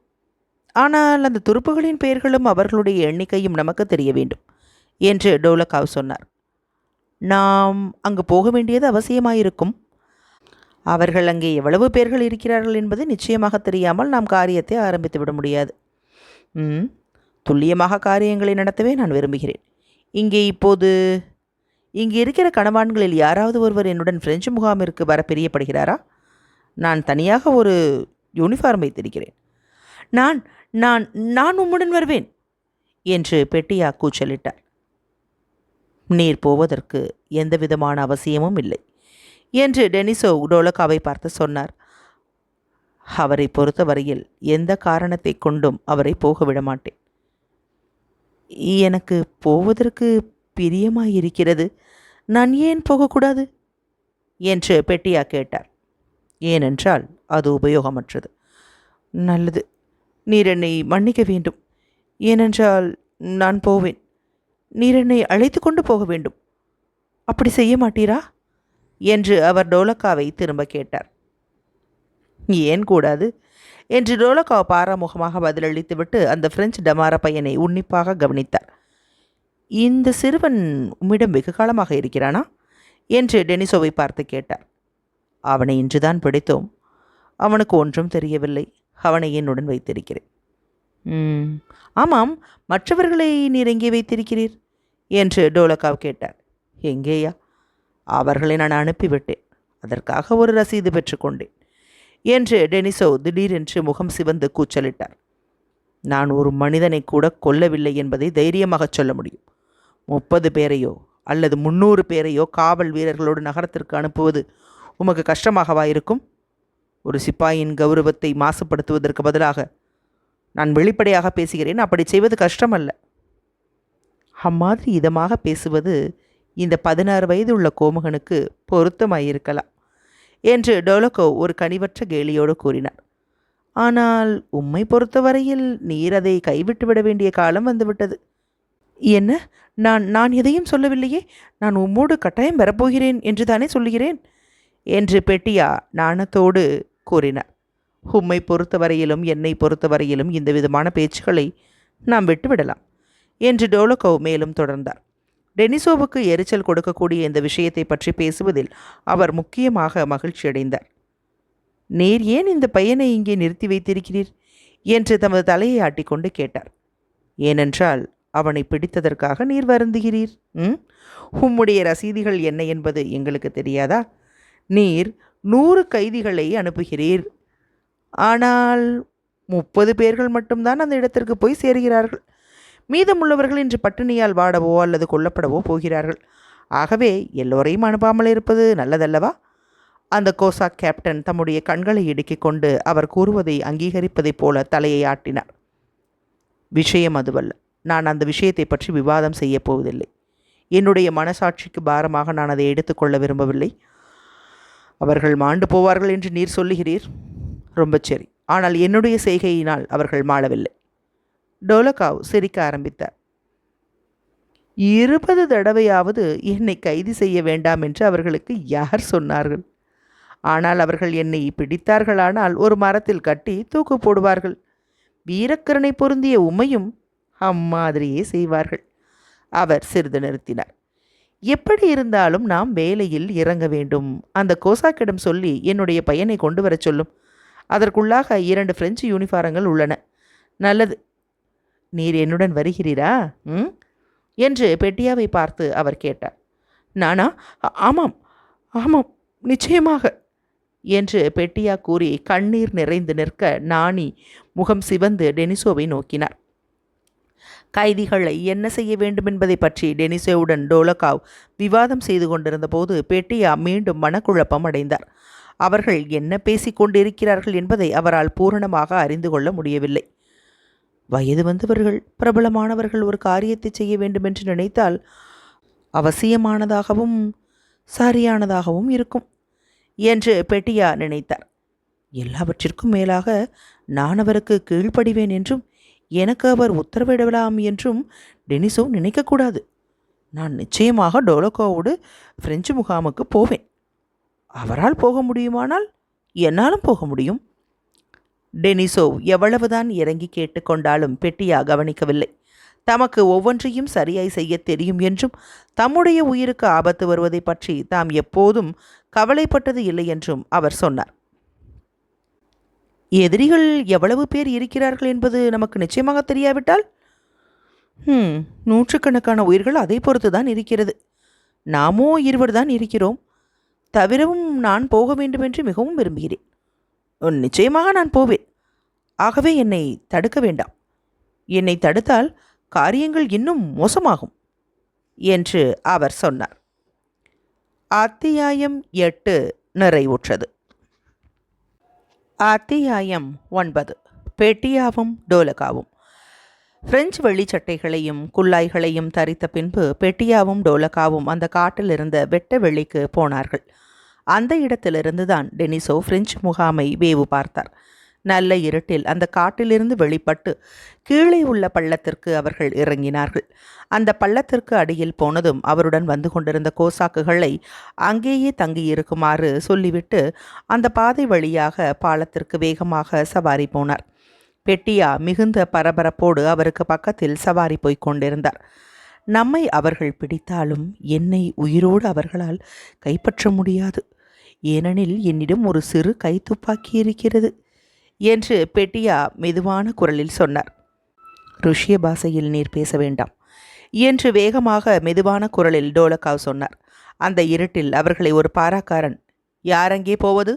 ஆனால் அந்த துருப்புகளின் பெயர்களும் அவர்களுடைய எண்ணிக்கையும் நமக்கு தெரிய வேண்டும் என்று டோலக்காவ் சொன்னார். நாம் அங்கு போக வேண்டியது அவசியமாயிருக்கும். அவர்கள் அங்கே எவ்வளவு பேர்கள் இருக்கிறார்கள் என்பது நிச்சயமாக தெரியாமல் நாம் காரியத்தை ஆரம்பித்து விட முடியாது. துல்லியமாக காரியங்களை நடத்தவே நான் விரும்புகிறேன். இங்கே இருக்கிற கணவான்களில் யாராவது ஒருவர் என்னுடன் பிரெஞ்சு முகாமிற்கு வர பிரியப்படுகிறாரா? நான் தனியாக ஒரு யூனிஃபார்ம் வைத்திருக்கிறேன். நான் நான் நான் உம்முடன் வருவேன் என்று பெட்டியா கூச்சலிட்டார். நீர் போவதற்கு எந்த விதமான அவசியமும் இல்லை என்று டெனிசோ டோலக்காவை பார்த்து சொன்னார். அவரை பொறுத்தவரையில் எந்த காரணத்தை கொண்டும் அவரை போக விடமாட்டேன். எனக்கு போவதற்கு பிரியமாயிருக்கிறது. நான் ஏன் போகக்கூடாது என்று பெட்டியா கேட்டார். ஏனென்றால் அது உபயோகமற்றது. நல்லது, நீர் என்னை மன்னிக்க வேண்டும். ஏனென்றால் நான் போவேன். நீர் என்னை அழைத்து கொண்டு போக வேண்டும். அப்படி செய்ய மாட்டீரா என்று அவர் டோலக்காவை திரும்ப கேட்டார். ஏன் கூடாது என்று டோலக்காவ் பாராமுகமாக பதிலளித்துவிட்டு அந்த பிரெஞ்சு டமார பையனை உன்னிப்பாக கவனித்தார். இந்த சிறுவன் உம்மிடம் வெகு காலமாக இருக்கிறானா என்று டெனிசோவை பார்த்து கேட்டார். அவனை இன்றுதான் பிடித்தோம். அவனுக்கு ஒன்றும் தெரியவில்லை. அவனை என்னுடன் வைத்திருக்கிறேன். ஆமாம், மற்றவர்களை நீர் எங்கே வைத்திருக்கிறீர் என்று டோலக்காவ் கேட்டார். எங்கேயா? அவர்களை நான் அனுப்பிவிட்டேன். அதற்காக ஒரு ரசீது பெற்றுக்கொண்டேன் என்று டெனிசோ திடீரென்று முகம் சிவந்து கூச்சலிட்டார். நான் ஒரு மனிதனை கூட கொல்லவில்லை என்பதை தைரியமாக சொல்ல முடியும். 30 பேரையோ அல்லது 300 பேரையோ காவல் வீரர்களோடு நகரத்திற்கு அனுப்புவது உமக்கு கஷ்டமாகவா இருக்கும்? ஒரு சிப்பாயின் கௌரவத்தை மாசுபடுத்துவதற்கு பதிலாக நான் வெளிப்படையாக பேசுகிறேன். அப்படி செய்வது கஷ்டமல்ல. அம்மாதிரி இதமாக பேசுவது இந்த 16 வயது உள்ள கோமகனுக்கு பொருத்தமாயிருக்கலாம் என்று டோலக்கோவ் ஒரு கனிவற்ற கேலியோடு கூறினார். ஆனால் உம்மை பொறுத்தவரையில் நீர் அதை கைவிட்டு விட வேண்டிய காலம் வந்துவிட்டது. என்ன? நான் எதையும் சொல்லவில்லையே. நான் உம்மோடு கட்டாயம் வரப்போகிறேன் என்று தானே சொல்லுகிறேன் என்று பெட்டியா நாணத்தோடு கூறினார். உம்மை பொறுத்தவரையிலும் என்னை பொறுத்தவரையிலும் இந்த விதமான பேச்சுக்களை நாம் விட்டுவிடலாம் என்று டோலக்கோவ் மேலும் தொடர்ந்தார். டெனிசோவுக்கு எரிச்சல் கொடுக்கக்கூடிய இந்த விஷயத்தை பற்றி பேசுவதில் அவர் முக்கியமாக மகிழ்ச்சியடைந்தார். நீர் ஏன் இந்த பையனை இங்கே நிறுத்தி வைத்திருக்கிறீர் என்று தமது தலையை ஆட்டிக்கொண்டு கேட்டார். ஏனென்றால் அவனை பிடித்ததற்காக நீர் வருந்துகிறீர். உம்முடைய ரசீதிகள் என்ன என்பது எங்களுக்கு தெரியாதா? நீர் 100 கைதிகளை அனுப்புகிறீர். ஆனால் 30 பேர்கள் மட்டும்தான் அந்த இடத்திற்கு போய் சேருகிறார்கள். மீதமுள்ளவர்கள் இன்று பட்டினியால் வாடவோ அல்லது கொல்லப்படவோ போகிறார்கள். ஆகவே எல்லோரையும் அனுப்பாமல் இருப்பது நல்லதல்லவா? அந்த கோசாக் கேப்டன் தம்முடைய கண்களை இடுக்கிக் கொண்டு அவர் கூறுவதை அங்கீகரிப்பதைப் போல தலையை ஆட்டினார். விஷயம் அதுவல்ல. நான் அந்த விஷயத்தை பற்றி விவாதம் செய்யப் போவதில்லை. என்னுடைய மனசாட்சிக்கு பாரமாக நான் அதை எடுத்துக்கொள்ள விரும்பவில்லை. அவர்கள் மாண்டு போவார்கள் என்று நீர் சொல்லுகிறீர், ரொம்ப சரி. ஆனால் என்னுடைய செய்கையினால் அவர்கள் மாளவில்லை. டோலகாவ் சிரிக்க ஆரம்பித்தார். 20 தடவையாவது என்னை கைது செய்ய வேண்டாம் என்று அவர்களுக்கு யார் சொன்னார்கள்? ஆனால் அவர்கள் என்னை பிடித்தார்களானால் ஒரு மரத்தில் கட்டி தூக்கு போடுவார்கள். வீரக்கரணை பொருந்திய உமையும் அம்மாதிரியே செய்வார்கள். அவர் சிறிது நிறுத்தினார். எப்படி இருந்தாலும் நாம் வேலையில் இறங்க வேண்டும். அந்த கோசாக்கிடம் சொல்லி என்னுடைய பையனை கொண்டு வரச் சொல்லும். அதற்குள்ளாக 2 பிரெஞ்சு யூனிஃபாரங்கள் உள்ளன. நல்லது. நீர் என்னுடன் வருகிறீரா? என்று பெட்டியாவை பார்த்து அவர் கேட்டார். நானா? ஆமாம் ஆமாம், நிச்சயமாக என்று பெட்டியா கூறி கண்ணீர் நிறைந்து நிற்க நாணி முகம் சிவந்து டெனிசோவை நோக்கினார். கைதிகளை என்ன செய்ய வேண்டும் என்பதை பற்றி டெனிசோவுடன் டோலகாவ் விவாதம் செய்து கொண்டிருந்த போது பெட்டியா மீண்டும் மனக்குழப்பம் அடைந்தார். அவர்கள் என்ன பேசிக் கொண்டிருக்கிறார்கள் என்பதை அவரால் பூரணமாக அறிந்து கொள்ள முடியவில்லை. வயது வந்தவர்கள், பிரபலமானவர்கள் ஒரு காரியத்தை செய்ய வேண்டும் என்று நினைத்தால் அவசியமானதாகவும் சரியானதாகவும் இருக்கும் என்று பெட்டியா நினைத்தார். எல்லாவற்றிற்கும் மேலாக நான் அவருக்கு கீழ்ப்படிவேன் என்றும் எனக்கு அவர் உத்தரவிடலாம் என்றும் டெனிசோ நினைக்கக்கூடாது. நான் நிச்சயமாக டோலகோவோடு பிரெஞ்சு முகாமுக்கு போவேன். அவரால் போக முடியுமானால் என்னாலும் போக முடியும். டெனிசோ எவ்வளவுதான் இறங்கி கேட்டுக்கொண்டாலும் பெட்டியா கவனிக்கவில்லை. தமக்கு ஒவ்வொன்றையும் சரியாய் செய்ய தெரியும் என்றும் தம்முடைய உயிருக்கு ஆபத்து வருவதை பற்றி தாம் எப்போதும் கவலைப்பட்டது இல்லை என்றும் அவர் சொன்னார். எதிரிகள் எவ்வளவு பேர் இருக்கிறார்கள் என்பது நமக்கு நிச்சயமாக தெரியாவிட்டால் நூற்றுக்கணக்கான உயிர்கள் அதை பொறுத்து தான் இருக்கிறது. நாமோ 20 தான் இருக்கிறோம். தவிரவும் நான் போக வேண்டுமென்று மிகவும் விரும்புகிறேன். நிச்சயமாக நான் போவேன். ஆகவே என்னை தடுக்க வேண்டாம். என்னை தடுத்தால் காரியங்கள் இன்னும் மோசமாகும் என்று அவர் சொன்னார். அத்தியாயம் 8 நிறைவுற்றது. அத்தியாயம் 9. பெட்டியாவும் டோலகாவும். பிரெஞ்சு வெள்ளிச்சட்டைகளையும் குல்லாய்களையும் தரித்த பின்பு பெட்டியாவும் டோலகாவும் அந்த காட்டில் இருந்த வெட்ட வெளிக்கு போனார்கள். அந்த இடத்திலிருந்துதான் டெனிசோ பிரெஞ்சு முகாமை வேவு பார்த்தார். நல்ல இருட்டில் அந்த காட்டிலிருந்து வெளிப்பட்டு கீழே உள்ள பள்ளத்திற்கு அவர்கள் இறங்கினார்கள். அந்த பள்ளத்திற்கு அடியில் போனதும் அவருடன் வந்து கொண்டிருந்த கோசாக்குகளை அங்கேயே தங்கியிருக்குமாறு சொல்லிவிட்டு அந்த பாதை வழியாக பாலத்திற்கு வேகமாக சவாரி போனார். பெட்டியா மிகுந்த பரபரப்போடு அவருக்கு பக்கத்தில் சவாரி போய்க் கொண்டிருந்தார். நம்மை அவர்கள் பிடித்தாலும் என்னை உயிரோடு அவர்களால் கைப்பற்ற முடியாது. ஏனெனில் என்னிடம் ஒரு சிறு கைத்துப்பாக்கி இருக்கிறது என்று பெட்டியா மெதுவான குரலில் சொன்னார். ருஷ்ய பாஷையில் நீர் பேச வேண்டாம் என்று வேகமாக மெதுவான குரலில் டோலகாவ் சொன்னார். அந்த இருட்டில் அவர்களை ஒரு பாராக்காரன் யாரங்கே போவது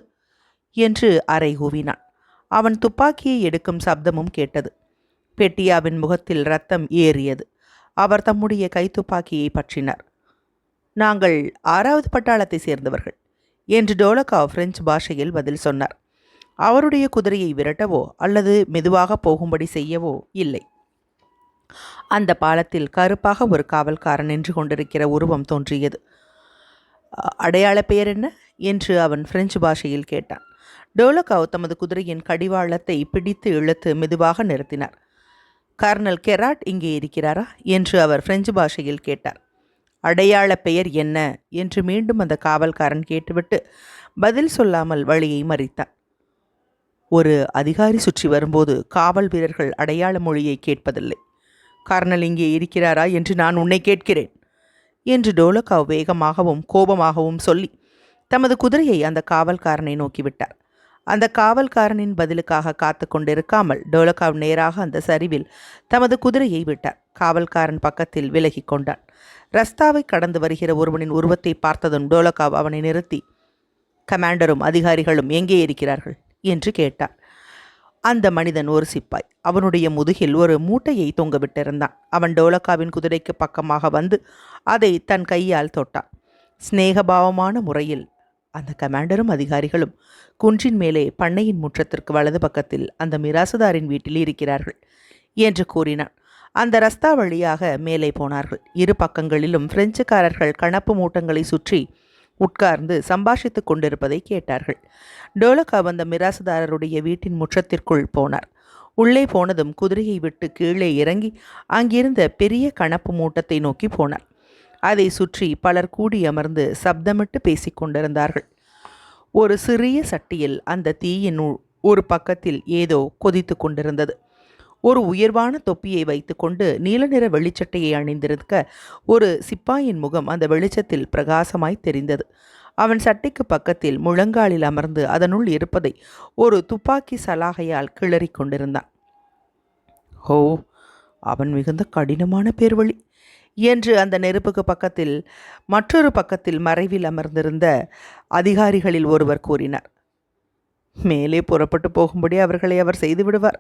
என்று அறை கூவினான். அவன் துப்பாக்கியை எடுக்கும் சப்தமும் கேட்டது. பெட்டியாவின் முகத்தில் இரத்தம் ஏறியது. அவர் தம்முடைய கைத்துப்பாக்கியை பற்றினார். நாங்கள் 6வது பட்டாளத்தை சேர்ந்தவர்கள் என்று டோலகாவ் பிரெஞ்சு பாஷையில் பதில் சொன்னார். அவருடைய குதிரையை விரட்டவோ அல்லது மெதுவாக போகும்படி செய்யவோ இல்லை. அந்த பாலத்தில் கருப்பாக ஒரு காவல்காரன் நின்று கொண்டிருக்கிற உருவம் தோன்றியது. அடையாள பெயர் என்ன என்று அவன் பிரெஞ்சு பாஷையில் கேட்டான். டோலகாவ் தமது குதிரையின் கடிவாளத்தை பிடித்து இழுத்து மெதுவாக நிறுத்தினார். கர்னல் கெராட் இங்கே இருக்கிறாரா என்று அவர் பிரெஞ்சு பாஷையில் கேட்டார். அடையாள பெயர் என்ன என்று மீண்டும் அந்த காவல்காரன் கேட்டுவிட்டு பதில் சொல்லாமல் வழியை மறித்தான். ஒரு அதிகாரி சுற்றி வரும்போது காவல் வீரர்கள் அடையாள மொழியை கேட்பதில்லை. கர்னல் இங்கே இருக்கிறாரா என்று நான் உன்னை கேட்கிறேன் என்று டோலகாவ் வேகமாகவும் கோபமாகவும் சொல்லி தமது குதிரையை அந்த காவல்காரனை நோக்கிவிட்டார். அந்த காவல்காரனின் பதிலுக்காக காத்து கொண்டிருக்காமல் டோலகாவ் நேராக அந்த சரிவில் தமது குதிரையை விட்டார். காவல்காரன் பக்கத்தில் விலகி கொண்டான். ரஸ்தாவை கடந்து வருகிற ஒருவனின் உருவத்தை பார்த்ததும் டோலகாவ் அவனை நிறுத்தி, கமாண்டரும் அதிகாரிகளும் எங்கே இருக்கிறார்கள் என்று கேட்டார். அந்த மனிதன் ஒரு சிப்பாய். அவனுடைய முதுகில் ஒரு மூட்டையை தொங்கவிட்டிருந்தான். அவன் டோலகாவின் குதிரைக்கு பக்கமாக வந்து அதை தன் கையால் தொட்டான். சிநேகபாவமான முறையில் அந்த கமாண்டரும் அதிகாரிகளும் குன்றின் மேலே பண்ணையின் முற்றத்திற்கு வலது பக்கத்தில் அந்த மிராசுதாரின் வீட்டில் இருக்கிறார்கள் என்று கூறினான். அந்த ரஸ்தா வழியாக மேலே போனார்கள். இரு பக்கங்களிலும் பிரெஞ்சுக்காரர்கள் கணப்பு மூட்டங்களை சுற்றி உட்கார்ந்து சம்பாஷித்துக் கொண்டிருப்பதை கேட்டார்கள். டோலக்காவ் அந்த மிராசுதாரருடைய வீட்டின் முற்றத்திற்குள் போனார். உள்ளே போனதும் குதிரையை விட்டு கீழே இறங்கி அங்கிருந்த பெரிய கணப்பு மூட்டத்தை நோக்கி போனார். அதை சுற்றி பலர் கூடி அமர்ந்து சப்தமிட்டு பேசிக்கொண்டிருந்தார்கள். ஒரு சிறிய சட்டியில் அந்த தீயின் ஒரு பக்கத்தில் ஏதோ கொதித்து கொண்டிருந்தது. ஒரு உயர்வான தொப்பியை வைத்துக்கொண்டு நீல நிற வெளிச்சட்டையை அணிந்திருக்க ஒரு சிப்பாயின் முகம் அந்த வெளிச்சத்தில் பிரகாசமாய் தெரிந்தது. அவன் சட்டைக்கு பக்கத்தில் முழங்காலில் அமர்ந்து அதனுள் இருப்பதை ஒரு துப்பாக்கி சலாகையால் கிளறி கொண்டிருந்தான். "ஓ, அவன் மிகுந்த கடினமான பேர்வழி" என்று அந்த நெருப்புக்கு பக்கத்தில் மற்றொரு பக்கத்தில் மறைவில் அமர்ந்திருந்த அதிகாரிகளில் ஒருவர் கூறினார். "மேலே புறப்பட்டு போகும்படி அவர்களை அவர் செய்துவிடுவார்"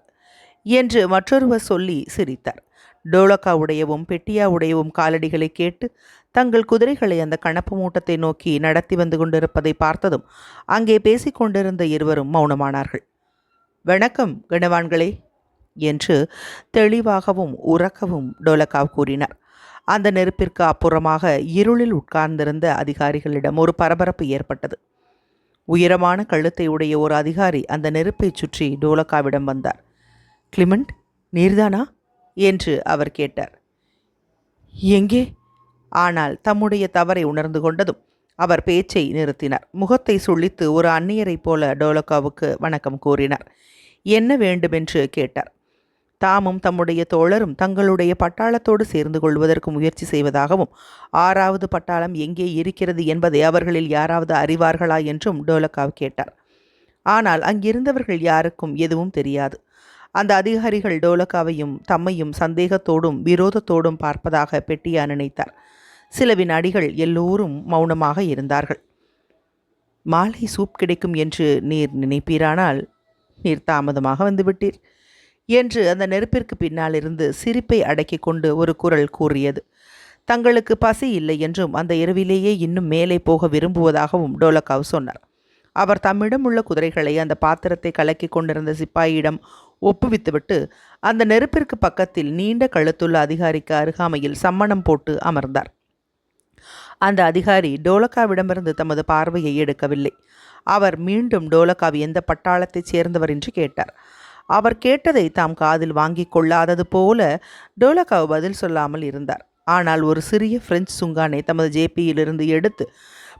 என்று மற்றொருவர் சொல்லி சிரித்தார். டோலக்காவுடையவும் பெட்டியாவுடையவும் காலடிகளை கேட்டு தங்கள் குதிரைகளை அந்த கணப்பு மூட்டத்தை நோக்கி நடத்தி வந்து கொண்டிருப்பதை பார்த்ததும் அங்கே பேசிக்கொண்டிருந்த இருவரும் மௌனமானார்கள். "வணக்கம் கணவான்களே" என்று தெளிவாகவும் உறக்கவும் டோலக்காவ் கூறினார். அந்த நெருப்பிற்கு அப்புறமாக இருளில் உட்கார்ந்திருந்த அதிகாரிகளிடம் ஒரு பரபரப்பு ஏற்பட்டது. உயரமான கழுத்தை உடைய ஒரு அதிகாரி அந்த நெருப்பை சுற்றி டோலக்காவிடம் வந்தார். "கிளிமெண்ட், நீர்தானா?" என்று அவர் கேட்டார். "எங்கே?" ஆனால் தம்முடைய தவறை உணர்ந்து கொண்டதும் அவர் பேச்சை நிறுத்தினார். முகத்தை சுழித்து ஒரு அந்நியரைப் போல டோலக்காவுக்கு வணக்கம் கூறினார். என்ன வேண்டுமென்று கேட்டார். தாமும் தம்முடைய தோழரும் தங்களுடைய பட்டாளத்தோடு சேர்ந்து கொள்வதற்கு முயற்சி செய்வதாகவும் 6வது பட்டாளம் எங்கே இருக்கிறது என்பதை அவர்களில் யாராவது அறிவார்களா என்றும் டோலக்காவ் கேட்டார். ஆனால் அங்கிருந்தவர்கள் யாருக்கும் எதுவும் தெரியாது. அந்த அதிகாரிகள் டோலக்காவையும் தம்மையும் சந்தேகத்தோடும் விரோதத்தோடும் பார்ப்பதாக பெட்டியா நினைத்தார். சில வினாடிகள் எல்லோரும் மௌனமாக இருந்தார்கள். "மாலை சூப் கிடைக்கும் என்று நீர் நினைப்பீரானால் நீர் தாமதமாக வந்துவிட்டீர்" என்று அந்த நெருப்பிற்கு பின்னால் இருந்து சிரிப்பை அடக்கி கொண்டு ஒரு குரல் கூறியது. தங்களுக்கு பசி இல்லை என்றும் அந்த இரவிலேயே இன்னும் மேலே போக விரும்புவதாகவும் டோலக்காவ் சொன்னார். அவர் தம்மிடம் உள்ள குதிரைகளை அந்த பாத்திரத்தை கலக்கி கொண்டிருந்த சிப்பாயியிடம் ஒப்புவித்துவிட்டு அந்த நெருப்பிற்கு பக்கத்தில் நீண்ட கழுத்துள்ள அதிகாரிக்கு அருகாமையில் சம்மணம் போட்டு அமர்ந்தார். அந்த அதிகாரி டோலக்காவிடமிருந்து தமது பார்வையை எடுக்கவில்லை. அவர் மீண்டும் டோலக்காவ் எந்த பட்டாளத்தைச் சேர்ந்தவர் என்று கேட்டார். அவர் கேட்டதை தாம் காதில் வாங்கி கொள்ளாதது போல டோலக்காவ் பதில் சொல்லாமல் இருந்தார். ஆனால் ஒரு சிறிய பிரெஞ்சு சுங்கானை தமது ஜேபியிலிருந்து எடுத்து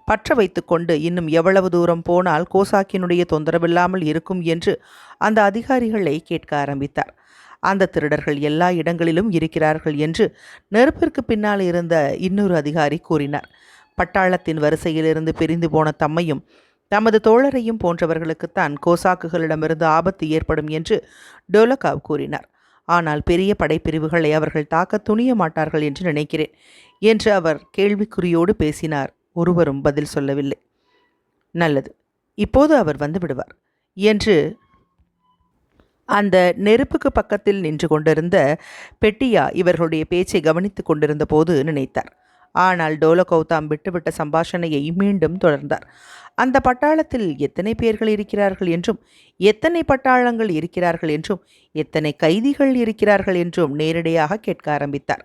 பற்ற வைத்து கொண்டு இன்னும் எவ்வளவு தூரம் போனால் கோசாக்கினுடைய தொந்தரவில்லாமல் இருக்கும் என்று அந்த அதிகாரிகளை கேட்க ஆரம்பித்தார். அந்த திருடர்கள் எல்லா இடங்களிலும் இருக்கிறார்கள் என்று நெருப்பிற்கு பின்னால் இருந்த இன்னொரு அதிகாரி கூறினார். பட்டாளத்தின் வரிசையிலிருந்து பிரிந்து போன தம்மையும் தமது தோழரையும் போன்றவர்களுக்குத்தான் கோசாக்குகளிடமிருந்து ஆபத்து ஏற்படும் என்று டோலக்காவ் கூறினார். ஆனால் பெரிய படைப்பிரிவுகளை அவர்கள் தாக்க துணிய மாட்டார்கள் என்று நினைக்கிறேன் என்று அவர் கேள்விக்குறியோடு பேசினார். ஒருவரும் பதில் சொல்லவில்லை. "நல்லது, இப்போது அவர் வந்து விடுவார்" என்று அந்த நெருப்புக்கு பக்கத்தில் நின்று கொண்டிருந்த பெட்டியா இவர்களுடைய பேச்சை கவனித்து கொண்டிருந்த போது நினைத்தார். ஆனால் டோலக்காவ் தாம் விட்டுவிட்ட சம்பாஷணையை மீண்டும் தொடர்ந்தார். அந்த பட்டாளத்தில் எத்தனை பேர்கள் இருக்கிறார்கள் என்றும் எத்தனை பட்டாளங்கள் இருக்கிறார்கள் என்றும் எத்தனை கைதிகள் இருக்கிறார்கள் என்றும் நேரடியாக கேட்க ஆரம்பித்தார்.